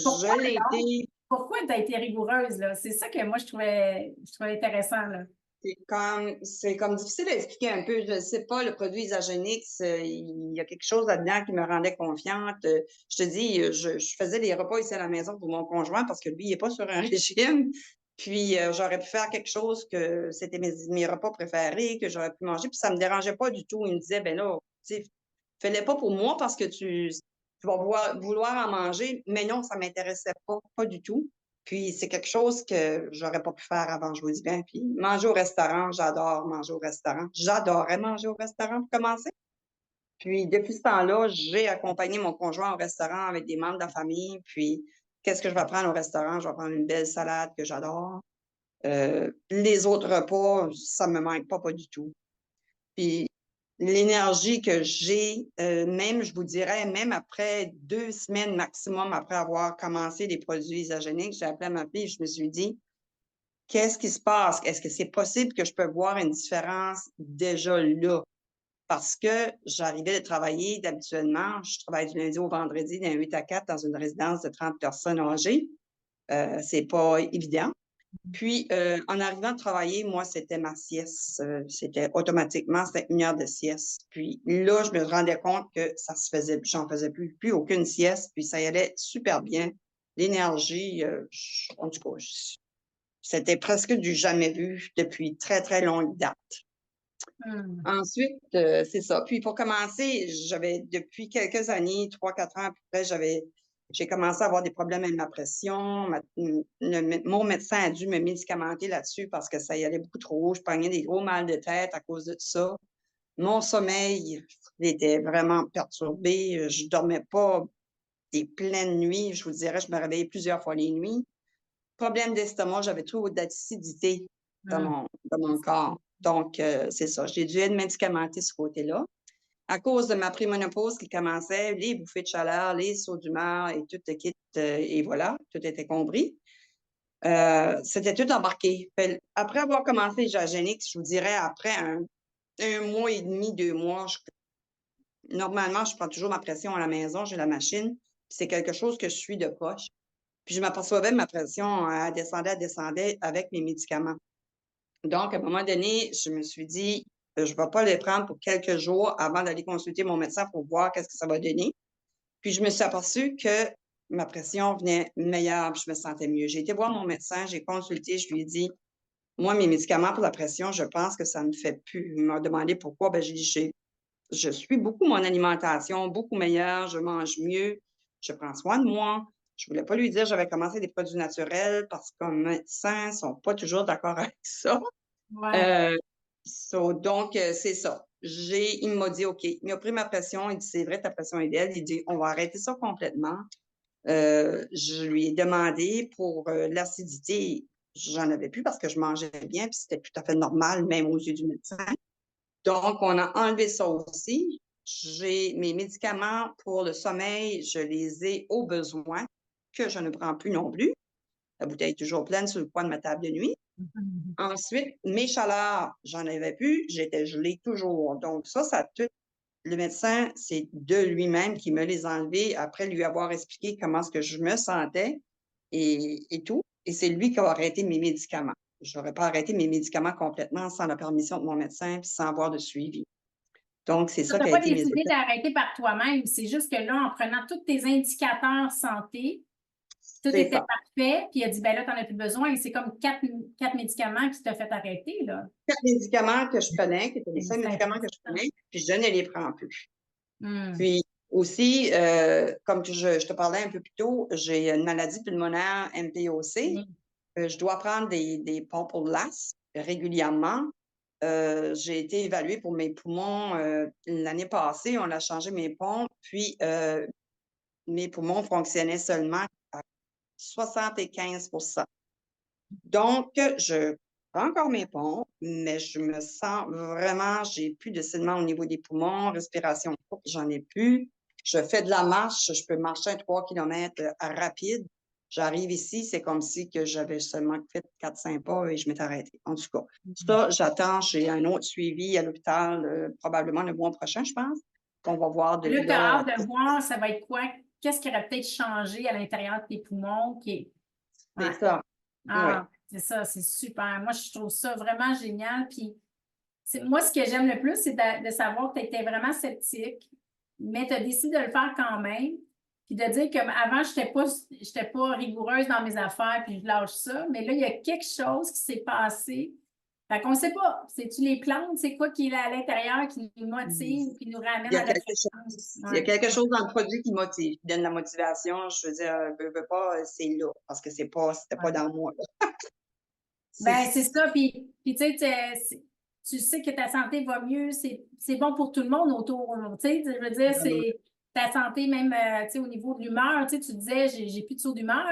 Pourquoi je l'ai alors? été. Pourquoi tu as été rigoureuse, là? C'est ça que moi, je trouvais intéressant, là. C'est comme difficile à expliquer un peu. Je ne sais pas, le produit Isagenix, il y a quelque chose là-dedans qui me rendait confiante. Je te dis, je faisais des repas ici à la maison pour mon conjoint parce que lui, il n'est pas sur un régime. Puis, j'aurais pu faire quelque chose que c'était mes repas préférés, que j'aurais pu manger. Puis, ça ne me dérangeait pas du tout. Il me disait, ben là, tu sais, fais-le pas pour moi parce que tu vas vouloir en manger. Mais non, ça ne m'intéressait pas du tout. Puis, c'est quelque chose que j'aurais pas pu faire avant, je vous dis bien. Puis, manger au restaurant, j'adore manger au restaurant. J'adorais manger au restaurant pour commencer. Puis, depuis ce temps-là, j'ai accompagné mon conjoint au restaurant avec des membres de la famille. Puis, qu'est-ce que je vais prendre au restaurant? Je vais prendre une belle salade que j'adore. Les autres repas, ça me manque pas du tout. Puis, l'énergie que j'ai, même, je vous dirais, même après 2 semaines maximum après avoir commencé les produits isogéniques, j'ai appelé ma fille, je me suis dit, qu'est-ce qui se passe? Est-ce que c'est possible que je peux voir une différence déjà là? Parce que j'arrivais de travailler d'habituellement, je travaille du lundi au vendredi d'un 8 à 4 dans une résidence de 30 personnes âgées. C'est pas évident. Puis, en arrivant de travailler, moi, c'était ma sieste. C'était automatiquement, c'était 1 heure de sieste. Puis là, je me rendais compte que ça se faisait, j'en faisais plus aucune sieste, puis ça y allait super bien. L'énergie, en tout cas, c'était presque du jamais vu depuis très, très longue date. Ensuite, c'est ça. Puis pour commencer, j'avais depuis quelques années, 3-4 ans à peu près, j'ai commencé à avoir des problèmes avec ma pression. Mon médecin a dû me médicamenter là-dessus parce que ça y allait beaucoup trop. Je pognais des gros mal de tête à cause de ça. Mon sommeil était vraiment perturbé. Je dormais pas des pleines nuits. Je vous dirais, je me réveillais plusieurs fois les nuits. Problème d'estomac, j'avais trop d'acidité dans mon corps. Donc, c'est ça. J'ai dû être médicamentée ce côté-là. À cause de ma préménopause qui commençait, les bouffées de chaleur, les sauts d'humeur et tout le kit, et voilà, tout était compris. C'était tout embarqué. Après avoir commencé Isogénix, je vous dirais, après un mois et demi, 2 mois, normalement, je prends toujours ma pression à la maison, j'ai la machine, puis c'est quelque chose que je suis de poche. Puis je m'apercevais que ma pression, elle descendait avec mes médicaments. Donc, à un moment donné, je me suis dit, je ne vais pas les prendre pour quelques jours avant d'aller consulter mon médecin pour voir qu'est-ce que ça va donner. Puis, je me suis aperçue que ma pression venait meilleure, puis je me sentais mieux. J'ai été voir mon médecin, j'ai consulté, je lui ai dit, moi, mes médicaments pour la pression, je pense que ça ne me fait plus. Il m'a demandé pourquoi. Ben, j'ai dit, je suis beaucoup mon alimentation, beaucoup meilleure, je mange mieux, je prends soin de moi. Je voulais pas lui dire que j'avais commencé des produits naturels parce que comme médecins ne sont pas toujours d'accord avec ça. Ouais. Donc, c'est ça. Il m'a dit, OK, il a pris ma pression, il dit, c'est vrai, ta pression est belle. Il dit, on va arrêter ça complètement. Je lui ai demandé pour l'acidité, j'en avais plus parce que je mangeais bien, puis c'était tout à fait normal, même aux yeux du médecin. Donc, on a enlevé ça aussi. J'ai mes médicaments pour le sommeil, je les ai au besoin, que je ne prends plus non plus. La bouteille est toujours pleine sur le coin de ma table de nuit. Ensuite, mes chaleurs, j'en avais plus, j'étais gelée toujours. Donc, le médecin, c'est de lui-même qui me les a enlevés après lui avoir expliqué comment est-ce que je me sentais et tout. Et c'est lui qui a arrêté mes médicaments. Je n'aurais pas arrêté mes médicaments complètement sans la permission de mon médecin puis sans avoir de suivi. Donc, c'est Tu ça n'as qui a pas été mes décidé étapes. d'arrêter par toi-même. C'est juste que là, en prenant tous tes indicateurs santé, tout C'est était ça. parfait. Puis il a dit, ben là, tu n'en as plus besoin. Et c'est comme quatre médicaments qui t'ont fait arrêter, là. 4 médicaments que je prenais, qui étaient les C'est seuls médicaments que je prenais, puis je ne les prends plus. Puis aussi, comme je te parlais un peu plus tôt, j'ai une maladie pulmonaire MPOC. Je dois prendre des pompes au LAS régulièrement. J'ai été évaluée pour mes poumons l'année passée. On a changé mes pompes, puis mes poumons fonctionnaient seulement à 75 %. Donc, je prends encore mes pompes, mais je me sens vraiment, j'ai plus de saignement au niveau des poumons, respiration courte, j'en ai plus. Je fais de la marche, je peux marcher 3 km rapide. J'arrive ici, c'est comme si que j'avais seulement fait 4-5 pas et je m'étais arrêtée. En tout cas, ça, j'attends, j'ai un autre suivi à l'hôpital, probablement le mois prochain, je pense. On va voir de Là, tu as là. hâte de voir, ça va être quoi? Qu'est-ce qui aurait peut-être changé à l'intérieur de tes poumons? C'est Ouais. ça. Ah, c'est ça, c'est super. Moi, je trouve ça vraiment génial. Puis, moi, ce que j'aime le plus, c'est de savoir que tu étais vraiment sceptique, mais tu as décidé de le faire quand même. Puis de dire qu'avant, je n'étais pas rigoureuse dans mes affaires, puis je lâche ça. Mais là, il y a quelque chose qui s'est passé. Fait qu'on ne sait pas. C'est-tu les plantes? C'est quoi qui est là à l'intérieur qui nous motive, qui nous ramène Il y a à la quelque chose, confiance? il y a quelque chose dans le produit qui motive, qui donne la motivation. Je veux dire, veux pas, c'est là, parce que c'était pas dans moi. Ben, c'est ça. Puis tu sais, tu sais que ta santé va mieux. C'est bon pour tout le monde autour. Tu sais, je veux dire, c'est ta santé même, tu sais, au niveau de l'humeur. Tu sais, tu disais, j'ai plus de saut d'humeur.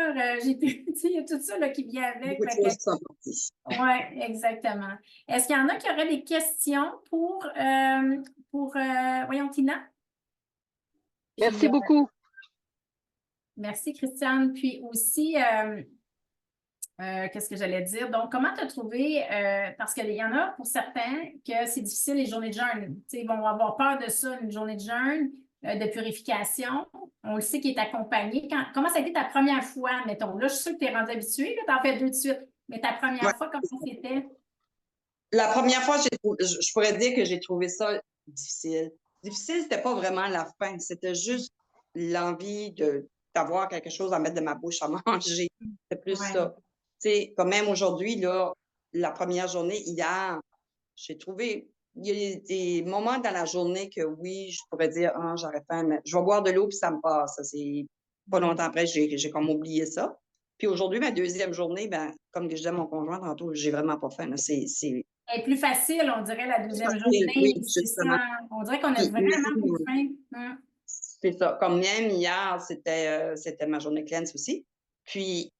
J'ai plus, tu sais, il y a tout ça là, qui vient avec. Beaucoup de choses qui sont parties. Oui, exactement. Est-ce qu'il y en a qui auraient des questions pour voyons, Tina? Merci Puis, beaucoup. merci, Christiane. Puis aussi, qu'est-ce que j'allais dire? Donc, comment tu as trouvé, parce qu'il y en a pour certains que c'est difficile les journées de jeûne. Tu sais, ils vont avoir peur de ça, une journée de jeûne, de purification. On le sait qu'il est accompagné. Comment ça a été ta première fois, mettons? Là, je suis sûre que tu es rendu habitué, tu en fais 2 de suite. Mais ta première fois, comment c'était? La première fois, je pourrais dire que j'ai trouvé ça difficile. Difficile, c'était pas vraiment la faim, c'était juste l'envie d'avoir quelque chose à mettre de ma bouche à manger. C'est plus Ouais. ça. Tu sais, quand même aujourd'hui, là, la première journée, hier, j'ai trouvé, il y a des moments dans la journée que oui, je pourrais dire, ah, j'aurais faim, mais je vais boire de l'eau puis ça me passe. Ça, c'est pas longtemps après, j'ai comme oublié ça. Puis aujourd'hui, ma deuxième journée, ben, comme je disais à mon conjoint tantôt, j'ai vraiment pas faim. Elle est plus facile, on dirait, la deuxième Oui, journée. C'est justement. ça. On dirait qu'on a Puis vraiment plus même, faim. c'est ça. Comme même hier, c'était ma journée cleanse aussi. Puis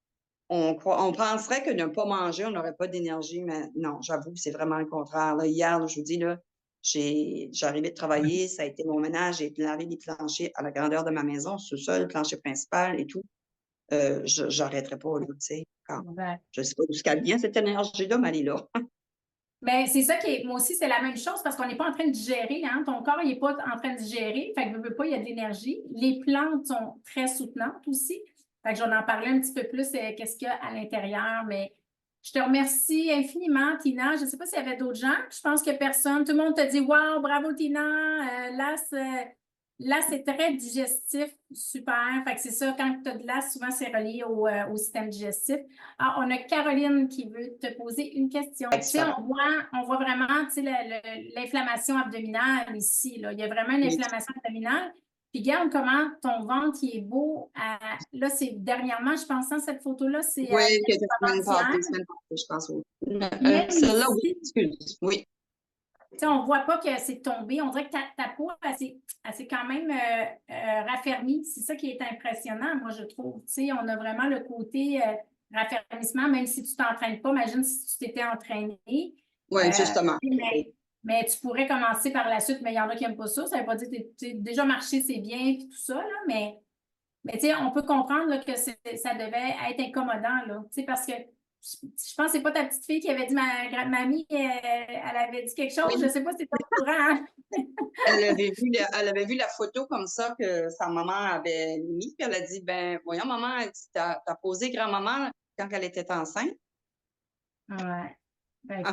on penserait que ne pas manger, on n'aurait pas d'énergie, mais non, j'avoue, c'est vraiment le contraire. Là, hier, là, je vous dis, là, j'arrivais de travailler, ça a été mon ménage, j'ai lavé les planchers à la grandeur de ma maison, sous-sol, plancher principal et tout. J'arrêterais pas, là, tu sais. Ouais. Je sais pas d'où elle vient, cette énergie-là, mais elle est là. Mais c'est ça qui est. Moi aussi, c'est la même chose parce qu'on n'est pas en train de digérer. Hein? Ton corps n'est pas en train de digérer. Fait que veut pas, il y a de l'énergie. Les plantes sont très soutenantes aussi. Fait que j'en en parler un petit peu plus, qu'est-ce qu'il y a à l'intérieur. Mais je te remercie infiniment, Tina. Je ne sais pas s'il y avait d'autres gens. Je pense que personne. Tout le monde te dit wow, bravo, Tina. Là, c'est très digestif. Super. Fait que c'est ça, quand tu as de l'as, souvent, c'est relié au système digestif. Ah, on a Caroline qui veut te poser une question. Tu sais, on voit vraiment, tu sais, l'inflammation abdominale ici, là. Il y a vraiment une inflammation abdominale. Puis regarde comment ton ventre, il est beau. Là, c'est dernièrement, je pense, hein, cette photo-là, c'est Oui, quelques semaines avant-hier. passées, je pense. Même Celle-là, oui, ici, excuse. Oui. tu sais, on ne voit pas que c'est tombé. On dirait que ta peau, elle s'est quand même raffermie. C'est ça qui est impressionnant, moi, je trouve. Tu sais, on a vraiment le côté raffermissement, même si tu ne t'entraînes pas. Imagine si tu t'étais entraîné. Oui, justement. Mais tu pourrais commencer par la suite, mais il y en a qui n'aiment pas ça. Ça ne veut pas dire que déjà marcher, c'est bien, puis tout ça, là, mais tu sais, on peut comprendre là, que ça devait être incommodant, là, tu sais, parce que je pense que c'est pas ta petite fille qui avait dit, mamie, elle avait dit quelque chose, Oui. je ne sais pas si c'est au courant. Hein? Elle avait vu la photo comme ça que sa maman avait mis, puis elle a dit, ben, voyons, maman, elle dit, t'as posé grand-maman quand elle était enceinte. Ouais.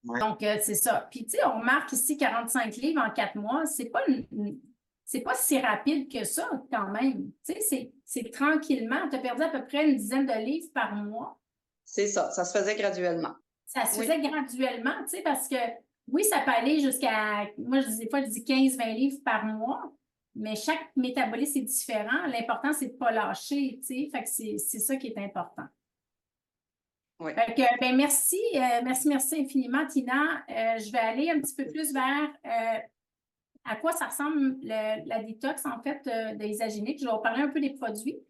Donc, c'est ça. Puis, tu sais, on marque ici 45 livres en 4 mois. C'est pas si rapide que ça, quand même. Tu sais, c'est tranquillement. Tu as perdu à peu près une dizaine de livres par mois. C'est ça. Ça se faisait graduellement. Ça se faisait graduellement, tu sais, parce que oui, ça peut aller jusqu'à, moi, des fois, je dis 15-20 livres par mois, mais chaque métabolisme est différent. L'important, c'est de ne pas lâcher, tu sais. Fait que c'est ça qui est important. Oui. Fait que, ben, merci infiniment, Tina. Je vais aller un petit peu plus vers à quoi ça ressemble la détox, en fait, des isagéniques. Je vais vous parler un peu des produits.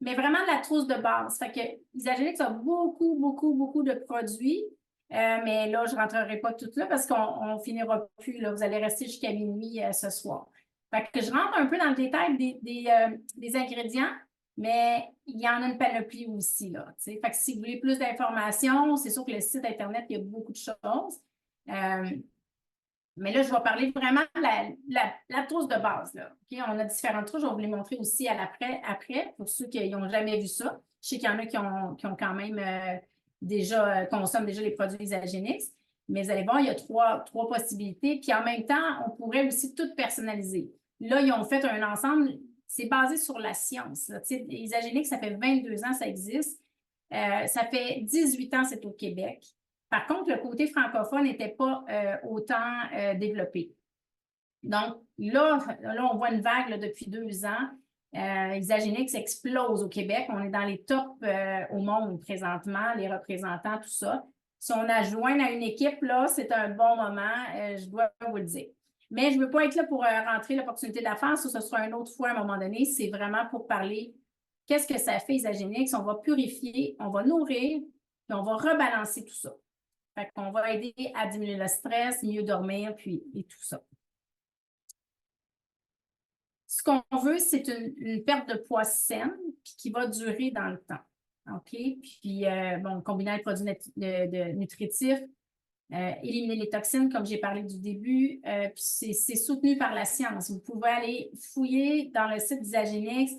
mais vraiment de la trousse de base. Fait que Isagenix a beaucoup, beaucoup, beaucoup de produits. Mais là, je ne rentrerai pas tout là parce qu'on ne finira plus. Là. Vous allez rester jusqu'à minuit ce soir. Fait que je rentre un peu dans le détail des ingrédients, mais il y en a une panoplie aussi. Là, fait que si vous voulez plus d'informations, c'est sûr que le site Internet, il y a beaucoup de choses. Mais là, je vais parler vraiment de la trousse de base. Là. Okay? On a différentes trousses. Je vais vous les montrer aussi à l'après, pour ceux qui n'ont jamais vu ça. Je sais qu'il y en a qui ont quand même consomment déjà les produits Isagenix. Mais vous allez voir, il y a trois possibilités. Puis en même temps, on pourrait aussi tout personnaliser. Là, ils ont fait un ensemble, c'est basé sur la science. Isagenix, ça fait 22 ans que ça existe. Ça fait 18 ans que c'est au Québec. Par contre, le côté francophone n'était pas autant développé. Donc, là, on voit une vague là, depuis 2 ans. Isagenix explose au Québec. On est dans les tops au monde présentement, les représentants, tout ça. Si on a joint à une équipe, là, c'est un bon moment, je dois vous le dire. Mais je ne veux pas être là pour rentrer l'opportunité d'affaires, ça, ce sera une autre fois à un moment donné. C'est vraiment pour parler qu'est-ce que ça fait Isagenix. On va purifier, on va nourrir, puis on va rebalancer tout ça. Fait qu'on va aider à diminuer le stress, mieux dormir, et tout ça. Ce qu'on veut, c'est une perte de poids saine puis qui va durer dans le temps. OK? Puis, combiner les produits nutritifs, éliminer les toxines, comme j'ai parlé du début, puis c'est soutenu par la science. Vous pouvez aller fouiller dans le site d'Isagenix.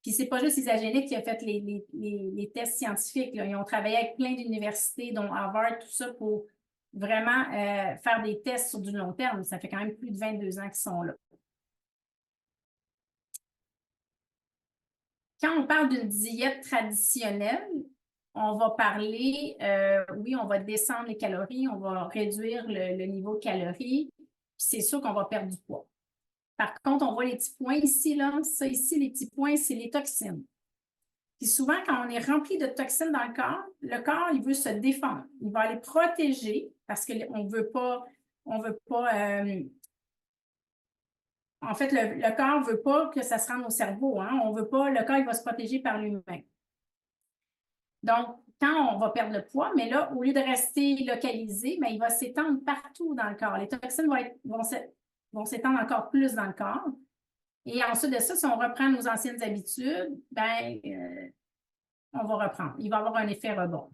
Puis, c'est pas juste Isagenix qui a fait les tests scientifiques. Là. Ils ont travaillé avec plein d'universités, dont Harvard, tout ça, pour vraiment faire des tests sur du long terme. Ça fait quand même plus de 22 ans qu'ils sont là. Quand on parle d'une diète traditionnelle, on va parler, oui, on va descendre les calories, on va réduire le niveau de calories, puis c'est sûr qu'on va perdre du poids. Par contre, on voit les petits points ici, là. Ça ici, les petits points, c'est les toxines. Puis souvent, quand on est rempli de toxines dans le corps, il veut se défendre. Il va aller protéger parce qu'on ne veut pas, en fait, le corps ne veut pas que ça se rende au cerveau. Hein? On veut pas, le corps, il va se protéger par lui-même. Donc, quand on va perdre le poids, mais là, au lieu de rester localisé, bien, il va s'étendre partout dans le corps. Les toxines vont s'étendre encore plus dans le corps. Et ensuite de ça, si on reprend nos anciennes habitudes, ben, on va reprendre. Il va y avoir un effet rebond.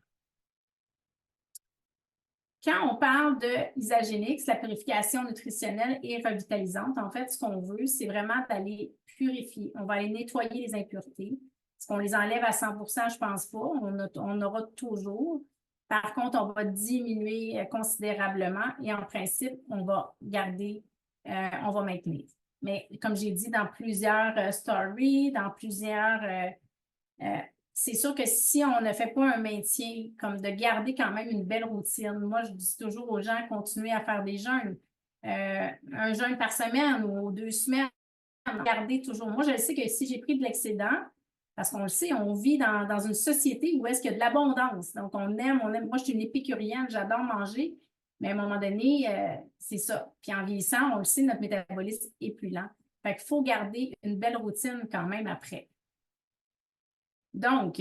Quand on parle de Isagenix, la purification nutritionnelle et revitalisante, en fait, ce qu'on veut, c'est vraiment d'aller purifier. On va aller nettoyer les impuretés. Est-ce qu'on les enlève à 100%? Je ne pense pas. On aura toujours. Par contre, on va diminuer considérablement et en principe, on va garder, on va maintenir. Mais comme j'ai dit dans plusieurs stories, dans plusieurs... c'est sûr que si on ne fait pas un maintien, comme de garder quand même une belle routine, moi, je dis toujours aux gens, continuez à faire des jeûnes. Un jeûne par semaine ou 2 semaines, gardez toujours. Moi, je sais que si j'ai pris de l'excédent, parce qu'on le sait, on vit dans une société où est-ce qu'il y a de l'abondance. Donc, on aime. Moi, je suis une épicurienne, j'adore manger, mais à un moment donné, c'est ça. Puis en vieillissant, on le sait, notre métabolisme est plus lent. Fait qu'il faut garder une belle routine quand même après. Donc,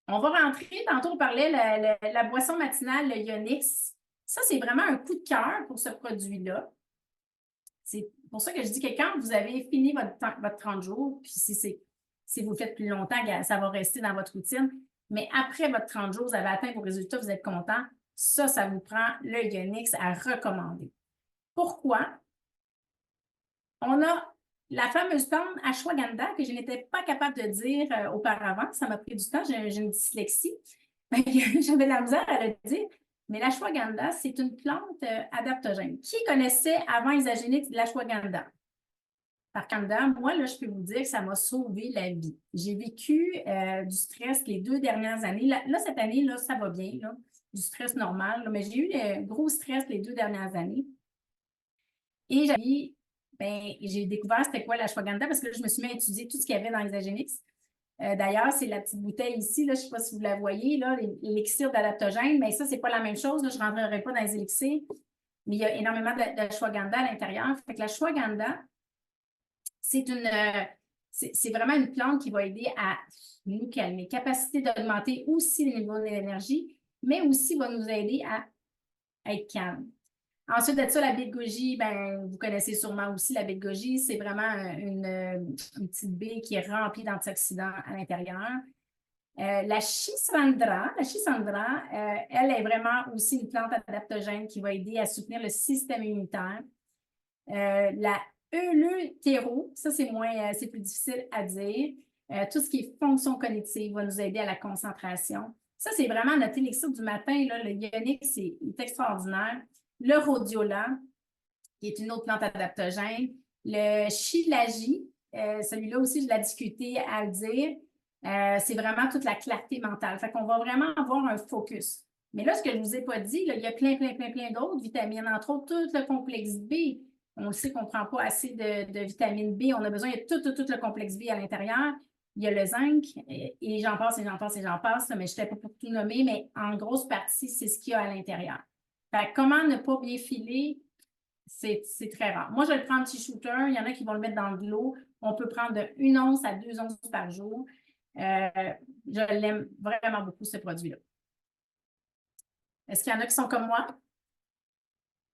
on va rentrer. Tantôt, on parlait de la boisson matinale, le Ionix. Ça, c'est vraiment un coup de cœur pour ce produit-là. C'est pour ça que je dis que quand vous avez fini votre 30 jours, puis si vous le faites plus longtemps, ça va rester dans votre routine. Mais après votre 30 jours, vous avez atteint vos résultats, vous êtes content. Ça vous prend le Ionix à recommander. Pourquoi? On a la fameuse plante ashwagandha que je n'étais pas capable de dire auparavant. Ça m'a pris du temps. J'ai une dyslexie. J'avais de la misère à le dire. Mais l'ashwagandha, c'est une plante adaptogène. Qui connaissait avant Isagenix l'ashwagandha? Par contre, moi, là, je peux vous dire que ça m'a sauvé la vie. J'ai vécu du stress les 2 dernières années. Là, cette année, là, ça va bien, là, du stress normal. Là, mais j'ai eu le gros stress les 2 dernières années. Et j'ai découvert c'était quoi l'ashwagandha parce que là, je me suis mis à étudier tout ce qu'il y avait dans Isagenix. D'ailleurs, c'est la petite bouteille ici, là, je ne sais pas si vous la voyez, l'élixir d'adaptogène, mais ça, ce n'est pas la même chose. Là, je ne rentrerai pas dans les élixirs, mais il y a énormément d'ashwagandha à l'intérieur. Fait que l'ashwagandha, c'est c'est vraiment une plante qui va aider à nous calmer. Capacité d'augmenter aussi le niveau de l'énergie, mais aussi va nous aider à être calme. Ensuite de ça, la baie de goji, ben, vous connaissez sûrement aussi la baie de goji. C'est vraiment une petite baie qui est remplie d'antioxydants à l'intérieur. La Schisandra, elle est vraiment aussi une plante adaptogène qui va aider à soutenir le système immunitaire. La Eleutéro, ça c'est plus difficile à dire. Tout ce qui est fonction cognitive va nous aider à la concentration. Ça, c'est vraiment notre élixir du matin. Là, le Ionix, c'est extraordinaire. Le Rhodiola, qui est une autre plante adaptogène. Le Shilajit, celui-là aussi, je l'ai discuté à le dire. C'est vraiment toute la clarté mentale. Fait qu'on va vraiment avoir un focus. Mais là, ce que je ne vous ai pas dit, là, il y a plein d'autres vitamines, entre autres tout le complexe B. On le sait qu'on ne prend pas assez de vitamine B. On a besoin de tout le complexe B à l'intérieur. Il y a le zinc, et j'en passe, mais je n'étais pas pour tout nommer, mais en grosse partie, c'est ce qu'il y a à l'intérieur. Fait que comment ne pas bien filer, c'est très rare. Moi, je le prends en petit shooter. Il y en a qui vont le mettre dans de l'eau. On peut prendre de 1 once à 2 onces par jour. Je l'aime vraiment beaucoup, ce produit-là. Est-ce qu'il y en a qui sont comme moi?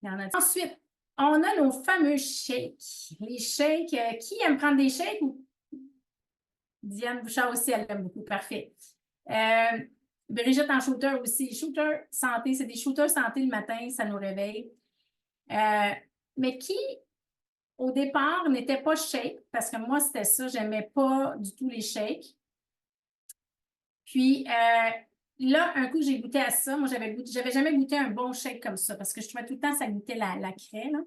Il y en a. Ensuite, on a nos fameux shakes. Les shakes, qui aime prendre des shakes? Diane Bouchard aussi, elle l'aime beaucoup. Parfait. Brigitte en shooter aussi. Shooter santé, c'est des shooters santé le matin, ça nous réveille. Mais qui, au départ, n'était pas shake, parce que moi, c'était ça, j'aimais pas du tout les shakes. Puis, là, un coup, j'ai goûté à ça. Moi, j'avais jamais goûté un bon shake comme ça, parce que je trouvais tout le temps ça goûtait la craie, là.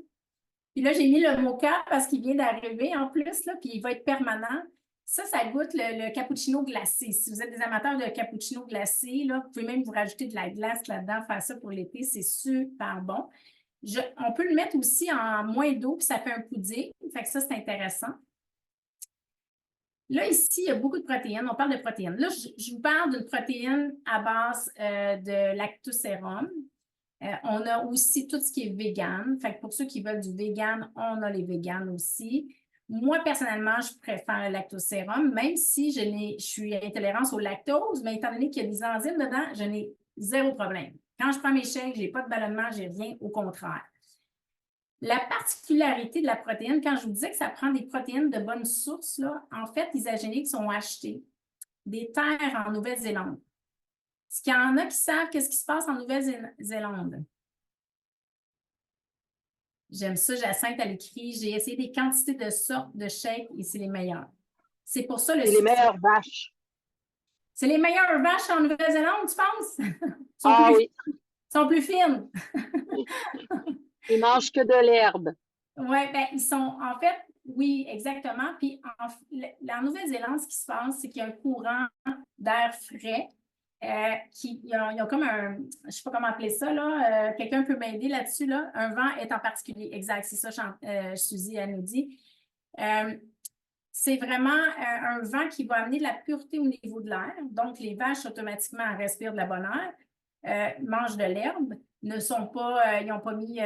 Puis là, j'ai mis le mocha parce qu'il vient d'arriver en plus, là, puis il va être permanent. Ça goûte le cappuccino glacé. Si vous êtes des amateurs de cappuccino glacé, là, vous pouvez même vous rajouter de la glace là-dedans, faire ça pour l'été, c'est super bon. On peut le mettre aussi en moins d'eau, puis ça fait un pudding. Fait que ça, c'est intéressant. Là, ici, il y a beaucoup de protéines. On parle de protéines. Là, je vous parle d'une protéine à base de lactosérum. On a aussi tout ce qui est vegan. Fait que pour ceux qui veulent du vegan, on a les véganes aussi. Moi, personnellement, je préfère le lactosérum, même si je suis intolérante au lactose, mais étant donné qu'il y a des enzymes dedans, je n'ai zéro problème. Quand je prends mes shakes, je n'ai pas de ballonnement, je n'ai rien, au contraire. La particularité de la protéine, quand je vous disais que ça prend des protéines de bonne source, là, en fait, les isogéniques sont achetés des terres en Nouvelle-Zélande. Est-ce qu'il y en a qui savent qu'est-ce qui se passe en Nouvelle-Zélande? J'aime ça, Jacinthe, elle écrit. J'ai essayé des quantités de sortes de shakes et c'est les meilleurs. C'est pour ça C'est les meilleures vaches. C'est les meilleures vaches en Nouvelle-Zélande, tu penses? Oui. Sont plus fines. Ils mangent que de l'herbe. Oui, bien, ils sont, en fait, oui, exactement. Puis, en Nouvelle-Zélande, ce qui se passe, c'est qu'il y a un courant d'air frais. Ils ont comme un, je ne sais pas comment appeler ça, là. Quelqu'un peut m'aider là-dessus, là. Un vent est en particulier. Exact, c'est ça, Suzy, elle nous dit. C'est vraiment un vent qui va amener de la pureté au niveau de l'air. Donc, les vaches, automatiquement, respirent de la bonne air, mangent de l'herbe, ne sont pas, ils n'ont pas mis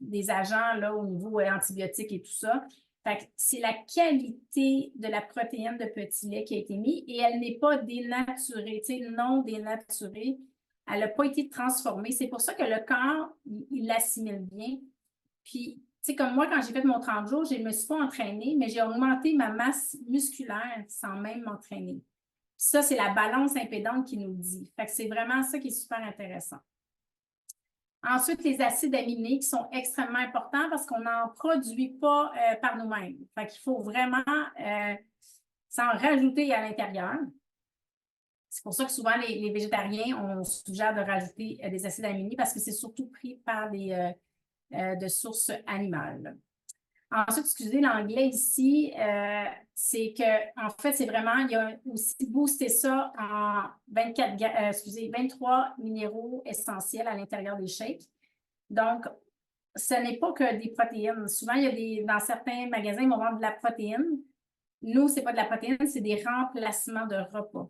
des agents là, au niveau antibiotiques et tout ça. Fait que c'est la qualité de la protéine de petit lait qui a été mise et elle n'est pas dénaturée, tu sais, non dénaturée. Elle n'a pas été transformée. C'est pour ça que le corps, il l'assimile bien. Puis, tu sais, comme moi, quand j'ai fait mon 30 jours, je ne me suis pas entraînée, mais j'ai augmenté ma masse musculaire sans même m'entraîner. Ça, c'est la balance impédante qui nous le dit. Fait que c'est vraiment ça qui est super intéressant. Ensuite, les acides aminés qui sont extrêmement importants parce qu'on n'en produit pas par nous-mêmes. Fait qu'il faut vraiment s'en rajouter à l'intérieur. C'est pour ça que souvent, les végétariens, on suggère de rajouter des acides aminés parce que c'est surtout pris par de sources animales. Ensuite, excusez, l'anglais ici, c'est que, en fait, c'est vraiment, il y a aussi boosté ça en 23 minéraux essentiels à l'intérieur des shakes. Donc, ce n'est pas que des protéines. Souvent, dans certains magasins, ils vont vendre de la protéine. Nous, ce n'est pas de la protéine, c'est des remplacements de repas.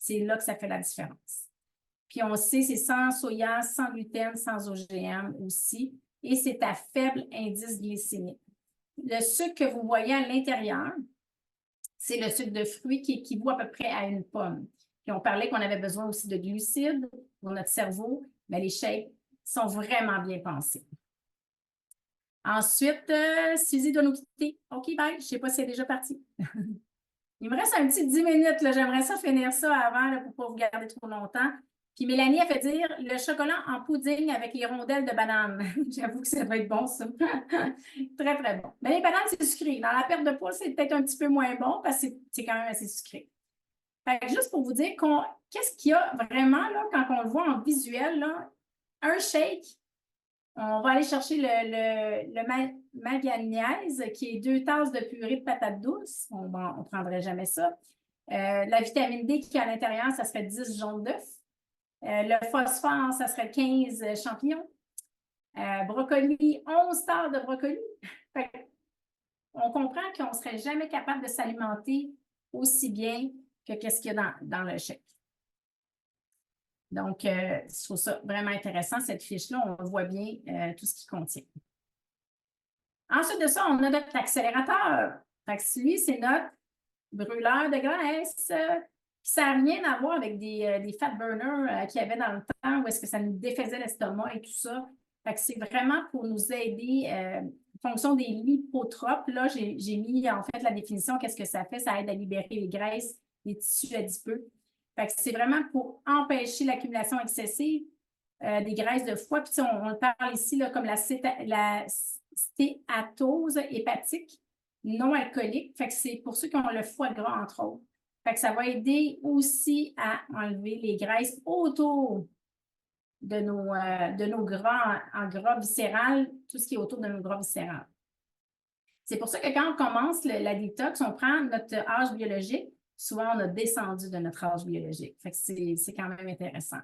C'est là que ça fait la différence. Puis, on sait, c'est sans soya, sans gluten, sans OGM aussi. Et c'est à faible indice glycémique. Le sucre que vous voyez à l'intérieur, c'est le sucre de fruits qui équivaut à peu près à une pomme. Puis on parlait qu'on avait besoin aussi de glucides pour notre cerveau, mais les shakes sont vraiment bien pensés. Ensuite, Suzy doit nous quitter. OK, bye. Je ne sais pas si elle est déjà partie. Il me reste un petit 10 minutes. J'aimerais ça finir ça avant là, pour ne pas vous garder trop longtemps. Puis Mélanie a fait dire le chocolat en pudding avec les rondelles de banane. J'avoue que ça va être bon, ça. Très, très bon. Mais les bananes, c'est sucré. Dans la perte de poids, c'est peut-être un petit peu moins bon parce que c'est quand même assez sucré. Fait que juste pour vous dire qu'est-ce qu'il y a vraiment là, quand on le voit en visuel, là, un shake. On va aller chercher le manganèse, qui est 2 tasses de purée de patates douces. On ne prendrait jamais ça. La vitamine D qui est à l'intérieur, ça serait 10 jaunes d'œufs. Le phosphore, ça serait 15 champignons. Brocoli, 11 tasses de brocoli. Fait on comprend qu'on ne serait jamais capable de s'alimenter aussi bien que qu'est-ce qu'il y a dans le shake. Donc, je trouve ça vraiment intéressant, cette fiche-là. On voit bien tout ce qu'il contient. Ensuite de ça, on a notre accélérateur. Fait que lui, c'est notre brûleur de graisse. Ça n'a rien à voir avec des fat burners qu'il y avait dans le temps où est-ce que ça nous défaisait l'estomac et tout ça. Fait que c'est vraiment pour nous aider en fonction des lipotropes. Là, j'ai mis en fait la définition. Qu'est-ce que ça fait? Ça aide à libérer les graisses, les tissus adipeux. Fait que c'est vraiment pour empêcher l'accumulation excessive des graisses de foie. Puis on parle ici là, comme la stéatose hépatique non alcoolique. Fait que c'est pour ceux qui ont le foie gras, entre autres. Fait que ça va aider aussi à enlever les graisses autour de nos gras en gras viscéral, tout ce qui est autour de nos gras viscérales. C'est pour ça que quand on commence la détox, on prend notre âge biologique. Souvent, on a descendu de notre âge biologique. Fait que c'est quand même intéressant.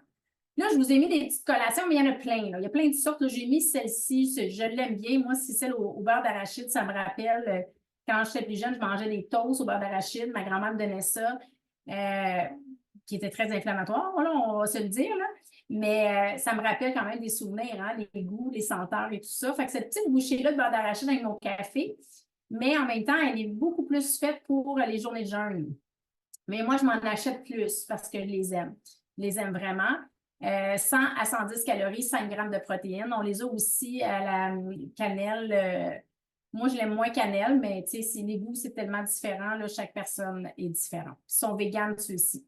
Là, je vous ai mis des petites collations, mais il y en a plein. Là. Il y a plein de sortes. J'ai mis celle-ci, je l'aime bien. Moi, c'est celle au beurre d'arachide. Ça me rappelle, quand j'étais plus jeune, je mangeais des toasts au beurre d'arachide. Ma grand-mère me donnait ça, qui était très inflammatoire, voilà, on va se le dire. Là. Mais ça me rappelle quand même des souvenirs, hein, les goûts, les senteurs et tout ça. Fait que cette petite bouchée-là de beurre d'arachide avec mon café, mais en même temps, elle est beaucoup plus faite pour les journées de jeûne. Mais moi, je m'en achète plus parce que je les aime. Je les aime vraiment. 100 à 110 calories, 5 grammes de protéines. On les a aussi à la cannelle. Moi, je l'aime moins cannelle, mais tu sais, les goûts, c'est tellement différent. Là, chaque personne est différente. Ils sont véganes, ceux-ci.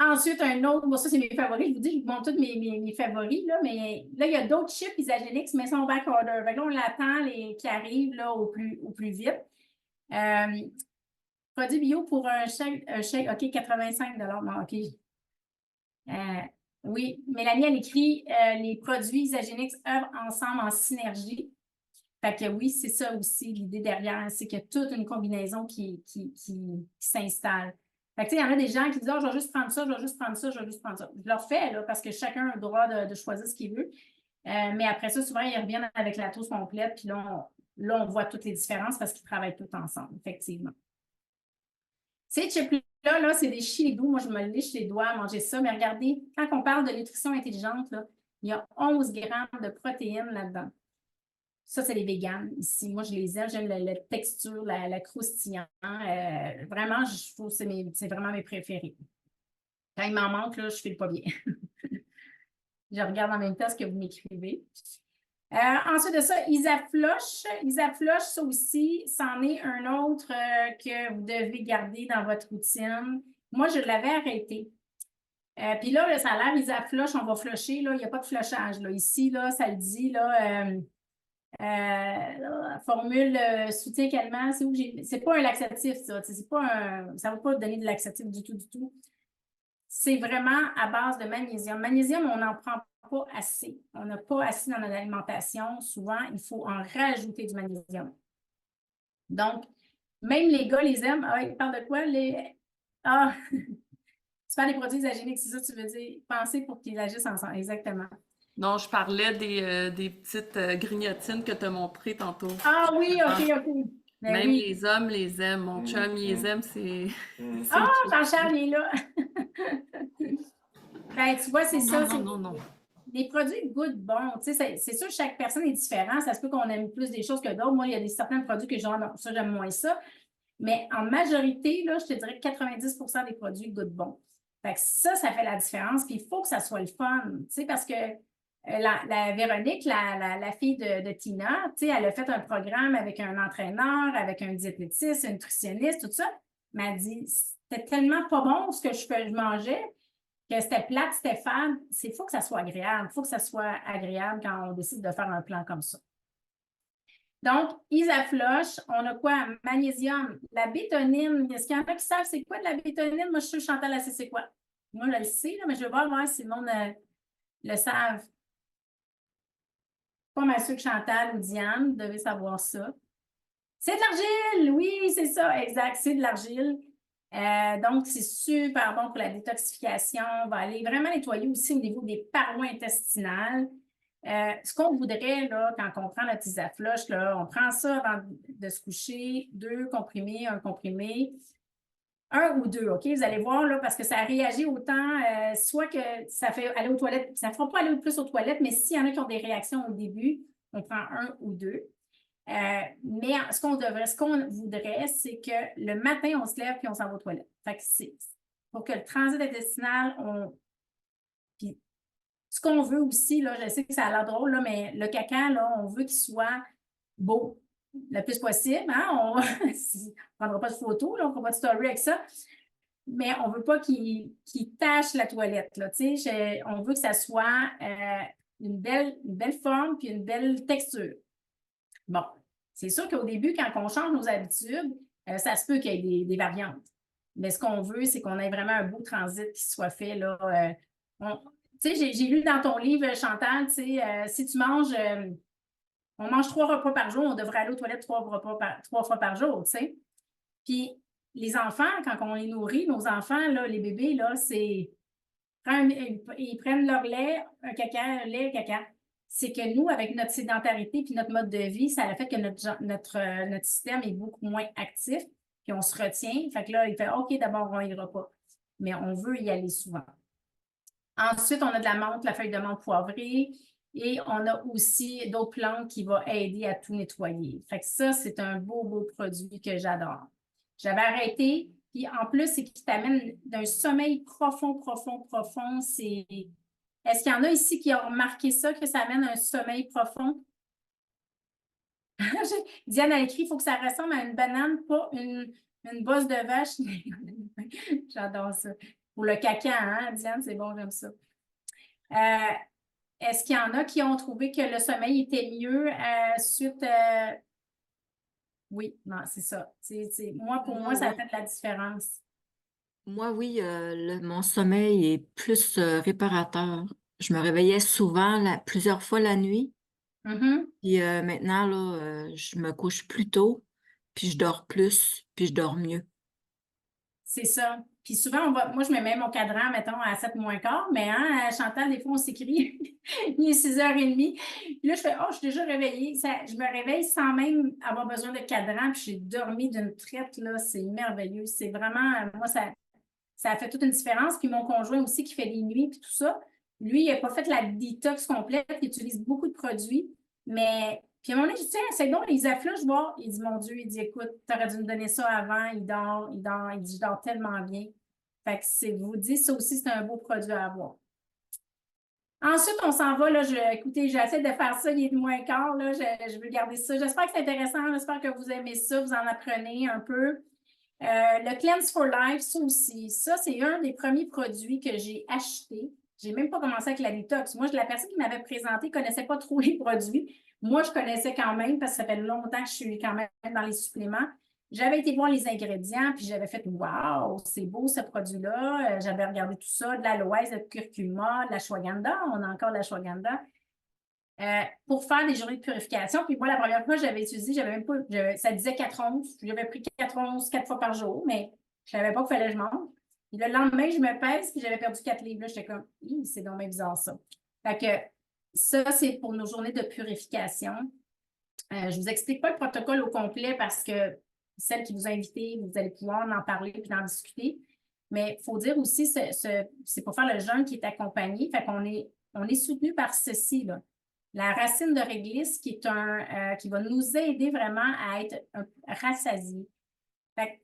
Ensuite, un autre, bon, ça, c'est mes favoris. Je vous dis, je vous montre tous mes favoris, là, mais là, il y a d'autres chips Isagenix, mais ils sont back order. Fait que là, on l'attend qui arrivent là, au plus vite. Produit bio pour un chèque, OK, 85 bon, OK. Oui, Mélanie, elle écrit les produits Isagenix œuvrent ensemble en synergie. Fait que oui, c'est ça aussi l'idée derrière, c'est qu'il y a toute une combinaison qui s'installe. Fait que tu sais, il y en a des gens qui disent je vais juste prendre ça, je vais juste prendre ça, je vais juste prendre ça. Je leur fais là, parce que chacun a le droit de choisir ce qu'il veut. Mais après ça, souvent, ils reviennent avec la toast complète, puis là, on voit toutes les différences parce qu'ils travaillent tous ensemble, effectivement. Ces chips-là, là, c'est des chili-doux. Moi, je me liche les doigts à manger ça. Mais regardez, quand on parle de nutrition intelligente, là, il y a 11 grammes de protéines là-dedans. Ça, c'est les véganes ici. Moi, je les aime. J'aime la texture, la croustillant. Vraiment, je trouve que c'est vraiment mes préférés. Quand il m'en manque, là, je ne file pas bien. Je regarde en même temps ce que vous m'écrivez. Ensuite de ça, Isafloche. Isafloche, ça aussi, c'en est un autre que vous devez garder dans votre routine. Moi, je l'avais arrêté. Puis là, ça a l'air Isafloche, on va flusher. Là, il n'y a pas de flushage. Là. Ici, là, ça le dit. Là, formule soutien calmant. C'est pas un laxatif, ça. Ça ne va pas donner de laxatif du tout. C'est vraiment à base de magnésium. Magnésium, on n'en prend pas assez. On n'a pas assez dans notre alimentation. Souvent, il faut en rajouter du magnésium. Donc, même les gars les aiment. Ah, ils parlent de quoi? Tu parles des produits isogéniques, c'est ça que tu veux dire? Penser pour qu'ils agissent ensemble. Exactement. Non, je parlais des petites grignotines que tu as montrées tantôt. Ah oui, OK. Ben même oui. Les hommes les aiment. Mon chum, il les aime, c'est... Jean-Charles, il est là. Ben, tu vois, c'est ça. Non. Les produits goûtent bon. Tu sais, c'est sûr que chaque personne est différente. Ça se peut qu'on aime plus des choses que d'autres. Moi, il y a certains produits que ça, j'aime moins ça. Mais en majorité, là, je te dirais que 90% des produits goûtent bon. Fait que ça fait la différence. Puis il faut que ça soit le fun, tu sais, parce que la Véronique, la fille de Tina, tu sais, elle a fait un programme avec un entraîneur, avec un diététicien, un nutritionniste, tout ça. Elle m'a dit, c'était tellement pas bon ce que je mangeais que c'était plate, c'était fade. Il faut que ça soit agréable. Il faut que ça soit agréable quand on décide de faire un plan comme ça. Donc, Isafloche, on a quoi? Magnésium, la bétonine. Est-ce qu'il y en a qui savent c'est quoi de la bétonine? Moi, je suis sûre, Chantal, elle sait c'est quoi. Moi, je le sais, là, mais je veux voir si le monde le savent. Pas mal sûr que Chantal ou Diane devaient savoir ça. C'est de l'argile! Oui, c'est ça, exact, c'est de l'argile. Donc, c'est super bon pour la détoxification. On va aller vraiment nettoyer aussi au niveau des parois intestinales. Ce qu'on voudrait, là, quand on prend notre Isafloche, là, on prend ça avant de se coucher, 2 comprimés, 1 comprimé, 1 ou 2, OK? Vous allez voir, là, parce que ça réagit autant, soit que ça fait aller aux toilettes, ça ne fera pas aller plus aux toilettes, mais s'il y en a qui ont des réactions au début, on prend 1 ou 2. Mais ce qu'on voudrait, c'est que le matin, on se lève puis on s'en va aux toilettes. Fait que c'est pour que le transit intestinal, puis ce qu'on veut aussi, là, je sais que ça a l'air drôle, là, mais le caca, là, on veut qu'il soit beau le plus possible. Hein? On ne prendra pas de photos, là, on ne fera pas de story avec ça. Mais on ne veut pas qu'il tache la toilette. Là, on veut que ça soit une belle forme puis une belle texture. Bon, c'est sûr qu'au début, quand on change nos habitudes, ça se peut qu'il y ait des variantes. Mais ce qu'on veut, c'est qu'on ait vraiment un beau transit qui soit fait. Là, tu sais, j'ai lu dans ton livre, Chantal, tu sais, si tu manges, on mange 3 repas par jour, on devrait aller aux toilettes 3 fois par jour, tu sais. Puis les enfants, quand on les nourrit, nos enfants, là, les bébés, là, c'est ils prennent leur lait, un caca. C'est que nous, avec notre sédentarité puis notre mode de vie, ça a fait que notre système est beaucoup moins actif, puis on se retient. Fait que là, il fait OK, d'abord, on n'ira pas. Mais on veut y aller souvent. Ensuite, on a de la menthe, la feuille de menthe poivrée. Et on a aussi d'autres plantes qui vont aider à tout nettoyer. Fait que ça, c'est un beau produit que j'adore. J'avais arrêté, puis en plus, c'est qui t'amène d'un sommeil profond. Est-ce qu'il y en a ici qui ont remarqué ça, que ça amène un sommeil profond? Diane a écrit, il faut que ça ressemble à une banane, pas une bosse de vache. J'adore ça. Pour le caca, hein, Diane, c'est bon, j'aime ça. Est-ce qu'il y en a qui ont trouvé que le sommeil était mieux suite... Oui, non, c'est ça. Pour moi, ça fait de la différence. Moi, oui, mon sommeil est plus réparateur. Je me réveillais souvent, plusieurs fois la nuit. Puis maintenant, là, je me couche plus tôt, puis je dors plus, puis je dors mieux. C'est ça. Puis souvent, moi, je mets même mon cadran, mettons, à 7:15, mais hein, Chantal, des fois, on s'écrit, il est 6h30. Puis là, je fais, oh, je suis déjà réveillée. Je me réveille sans même avoir besoin de cadran, puis j'ai dormi d'une traite, là. C'est merveilleux. C'est vraiment, moi, ça a fait toute une différence. Puis mon conjoint aussi, qui fait des nuits, puis tout ça, lui, il n'a pas fait la détox complète, il utilise beaucoup de produits, mais... Puis à un moment donné, je dis, tiens, c'est donc, les affluents, je vois. Il dit, mon Dieu, il dit, écoute, tu aurais dû me donner ça avant. Il dit, je dors tellement bien. Fait que vous dit, ça aussi, c'est un beau produit à avoir. Ensuite, on s'en va, là, écoutez, j'essaie de faire ça, il est moins quart, là, je veux garder ça. J'espère que c'est intéressant, j'espère que vous aimez ça, vous en apprenez un peu. Le Cleanse for Life, ça aussi, ça, c'est un des premiers produits que j'ai acheté. J'ai même pas commencé avec la détox. Moi, la personne qui m'avait présenté ne connaissait pas trop les produits. Moi, je connaissais quand même parce que ça fait longtemps que je suis quand même dans les suppléments. J'avais été voir les ingrédients, puis j'avais fait « Wow, c'est beau ce produit-là ». J'avais regardé tout ça, de l'aloès, de curcuma, de l'ashwagandha. On a encore de l'ashwagandha. Pour faire des journées de purification. Puis moi, la première fois que j'avais utilisé, j'avais même pas, ça disait 4 onces. J'avais pris 4 onces 4 fois par jour, mais je ne savais pas qu'il fallait que je mange. Et le lendemain, je me pèse, puis j'avais perdu 4 livres. Là, j'étais comme, c'est donc bien bizarre ça. Fait que ça, c'est pour nos journées de purification. Je ne vous explique pas le protocole au complet parce que celle qui vous a invité, vous allez pouvoir en parler puis en discuter. Mais il faut dire aussi, c'est pour faire le jeûne qui est accompagné. Fait qu'on est soutenu par ceci, là. La racine de réglisse qui va nous aider vraiment à être rassasiés.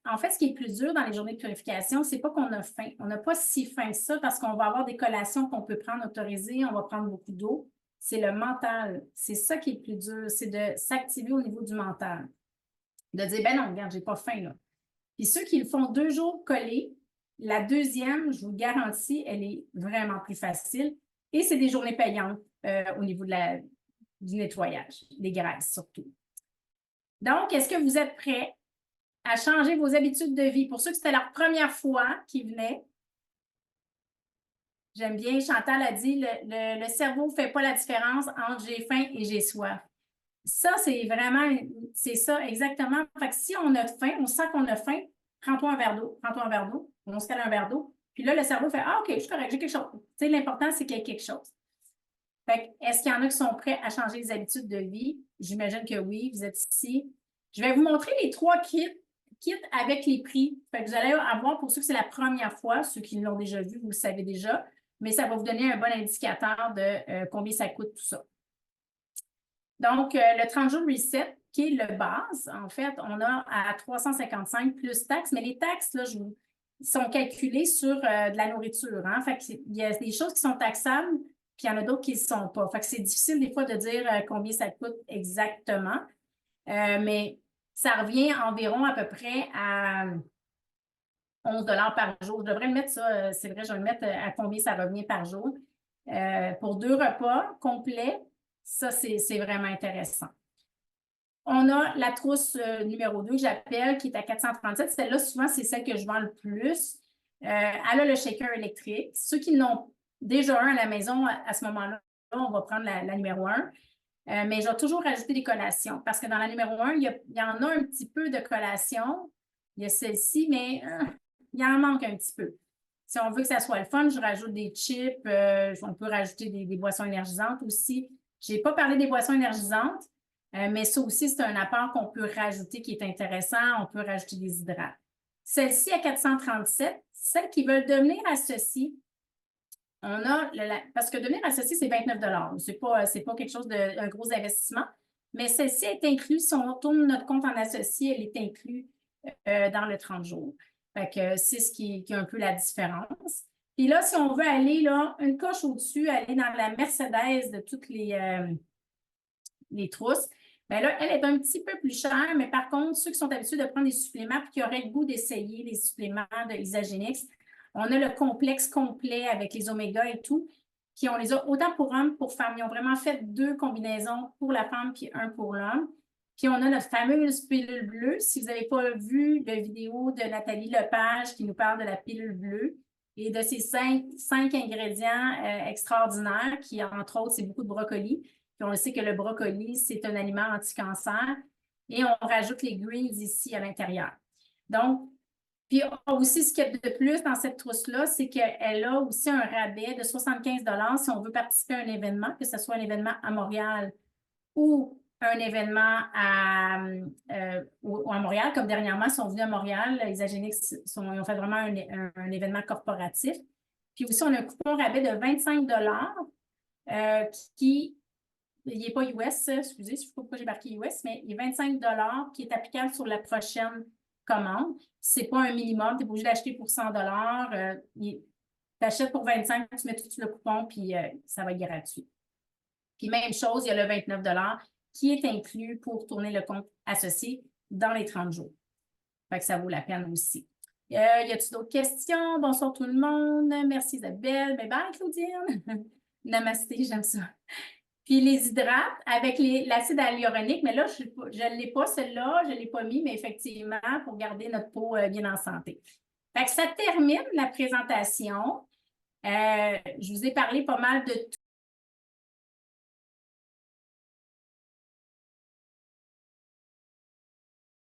En fait, ce qui est plus dur dans les journées de purification, c'est pas qu'on a faim. On n'a pas si faim que ça parce qu'on va avoir des collations qu'on peut prendre autorisées, on va prendre beaucoup d'eau. C'est le mental. C'est ça qui est le plus dur, c'est de s'activer au niveau du mental. De dire, ben non, regarde, j'ai pas faim, là. Puis ceux qui le font 2 jours collés, la deuxième, je vous le garantis, elle est vraiment plus facile. Et c'est des journées payantes au niveau du nettoyage, des graisses surtout. Donc, est-ce que vous êtes prêts à changer vos habitudes de vie? Pour ceux que c'était leur première fois qui venaient, j'aime bien, Chantal a dit, le cerveau ne fait pas la différence entre j'ai faim et j'ai soif. Ça, c'est vraiment, c'est ça, exactement. Fait que si on a faim, on sent qu'on a faim, prends-toi un verre d'eau, on se cale un verre d'eau. Puis là, le cerveau fait, ah, OK, je suis correct, j'ai quelque chose. Tu sais, l'important, c'est qu'il y ait quelque chose. Fait que, est-ce qu'il y en a qui sont prêts à changer les habitudes de vie? J'imagine que oui, vous êtes ici. Je vais vous montrer les 3 kits avec les prix. Fait que vous allez avoir, pour ceux que c'est la première fois, ceux qui l'ont déjà vu, vous le savez déjà, mais ça va vous donner un bon indicateur de combien ça coûte tout ça. Donc, le 30 jours reset, qui est le base, en fait, on a à 355 plus taxes, mais les taxes, là, ils sont calculés sur de la nourriture. Hein? Fait qu'il y a des choses qui sont taxables, puis il y en a d'autres qui ne le sont pas. Fait que c'est difficile des fois de dire combien ça coûte exactement, mais ça revient environ à peu près à 11 $ par jour. Je devrais le mettre ça, c'est vrai, je vais le mettre à combien ça revient par jour. Pour 2 repas complets, ça, c'est vraiment intéressant. On a la trousse numéro 2 que j'appelle, qui est à 437. Celle-là, souvent, c'est celle que je vends le plus. Elle a le shaker électrique. Ceux qui n'ont déjà un à la maison, à ce moment-là, on va prendre la numéro 1. Mais je vais toujours rajouter des collations parce que dans la numéro 1, il y en a un petit peu de collations. Il y a celle-ci, mais il en manque un petit peu. Si on veut que ça soit le fun, je rajoute des chips. On peut rajouter des boissons énergisantes aussi. Je n'ai pas parlé des boissons énergisantes, mais ça aussi, c'est un apport qu'on peut rajouter qui est intéressant. On peut rajouter des hydrates. Celle-ci à 437, celles qui veulent devenir associées, on a, parce que devenir associé, c'est 29 $. C'est pas quelque chose d'un gros investissement, mais celle-ci est incluse. Si on tourne notre compte en associé, elle est inclue dans le 30 jours. Fait que c'est ce qui est un peu la différence. Puis là, si on veut aller là, une coche au-dessus, aller dans la Mercedes de toutes les trousses, bien là, elle est un petit peu plus chère, mais par contre, ceux qui sont habitués de prendre des suppléments et qui auraient le goût d'essayer les suppléments de Isagenix, on a le complexe complet avec les oméga et tout, qui on les a autant pour hommes, pour femmes. Ils ont vraiment fait 2 combinaisons pour la femme puis 1 pour l'homme. Puis on a notre fameuse pilule bleue. Si vous n'avez pas vu la vidéo de Nathalie Lepage qui nous parle de la pilule bleue et de ces 5 ingrédients extraordinaires qui, entre autres, c'est beaucoup de brocoli. Puis on le sait que le brocoli, c'est un aliment anti-cancer. Et on rajoute les greens ici à l'intérieur. Donc, puis aussi, ce qu'il y a de plus dans cette trousse-là, c'est qu'elle a aussi un rabais de 75 $ si on veut participer à un événement, que ce soit un événement à Montréal ou un événement à Montréal, comme dernièrement, ils sont venus à Montréal, Isagenix, ils ont fait vraiment un événement corporatif. Puis aussi, on a un coupon rabais de 25 $ qui, il n'est pas US, excusez, je ne sais pas pourquoi j'ai marqué US, mais il est 25 $ qui est applicable sur la prochaine commande. Ce n'est pas un minimum, tu n'es pas obligé d'acheter pour 100 $. Tu achètes pour 25, tu mets tout le coupon, puis ça va être gratuit. Puis même chose, il y a le 29 $ qui est inclus pour tourner le compte associé dans les 30 jours. Fait que ça vaut la peine aussi. Y a-t-il d'autres questions? Bonsoir tout le monde. Merci Isabelle. Bye bye Claudine. Namasté, j'aime ça. Puis les hydrates avec l'acide hyaluronique, mais là, je ne l'ai pas celle-là, je ne l'ai pas mis, mais effectivement, pour garder notre peau bien en santé. Fait que ça termine la présentation. Je vous ai parlé pas mal de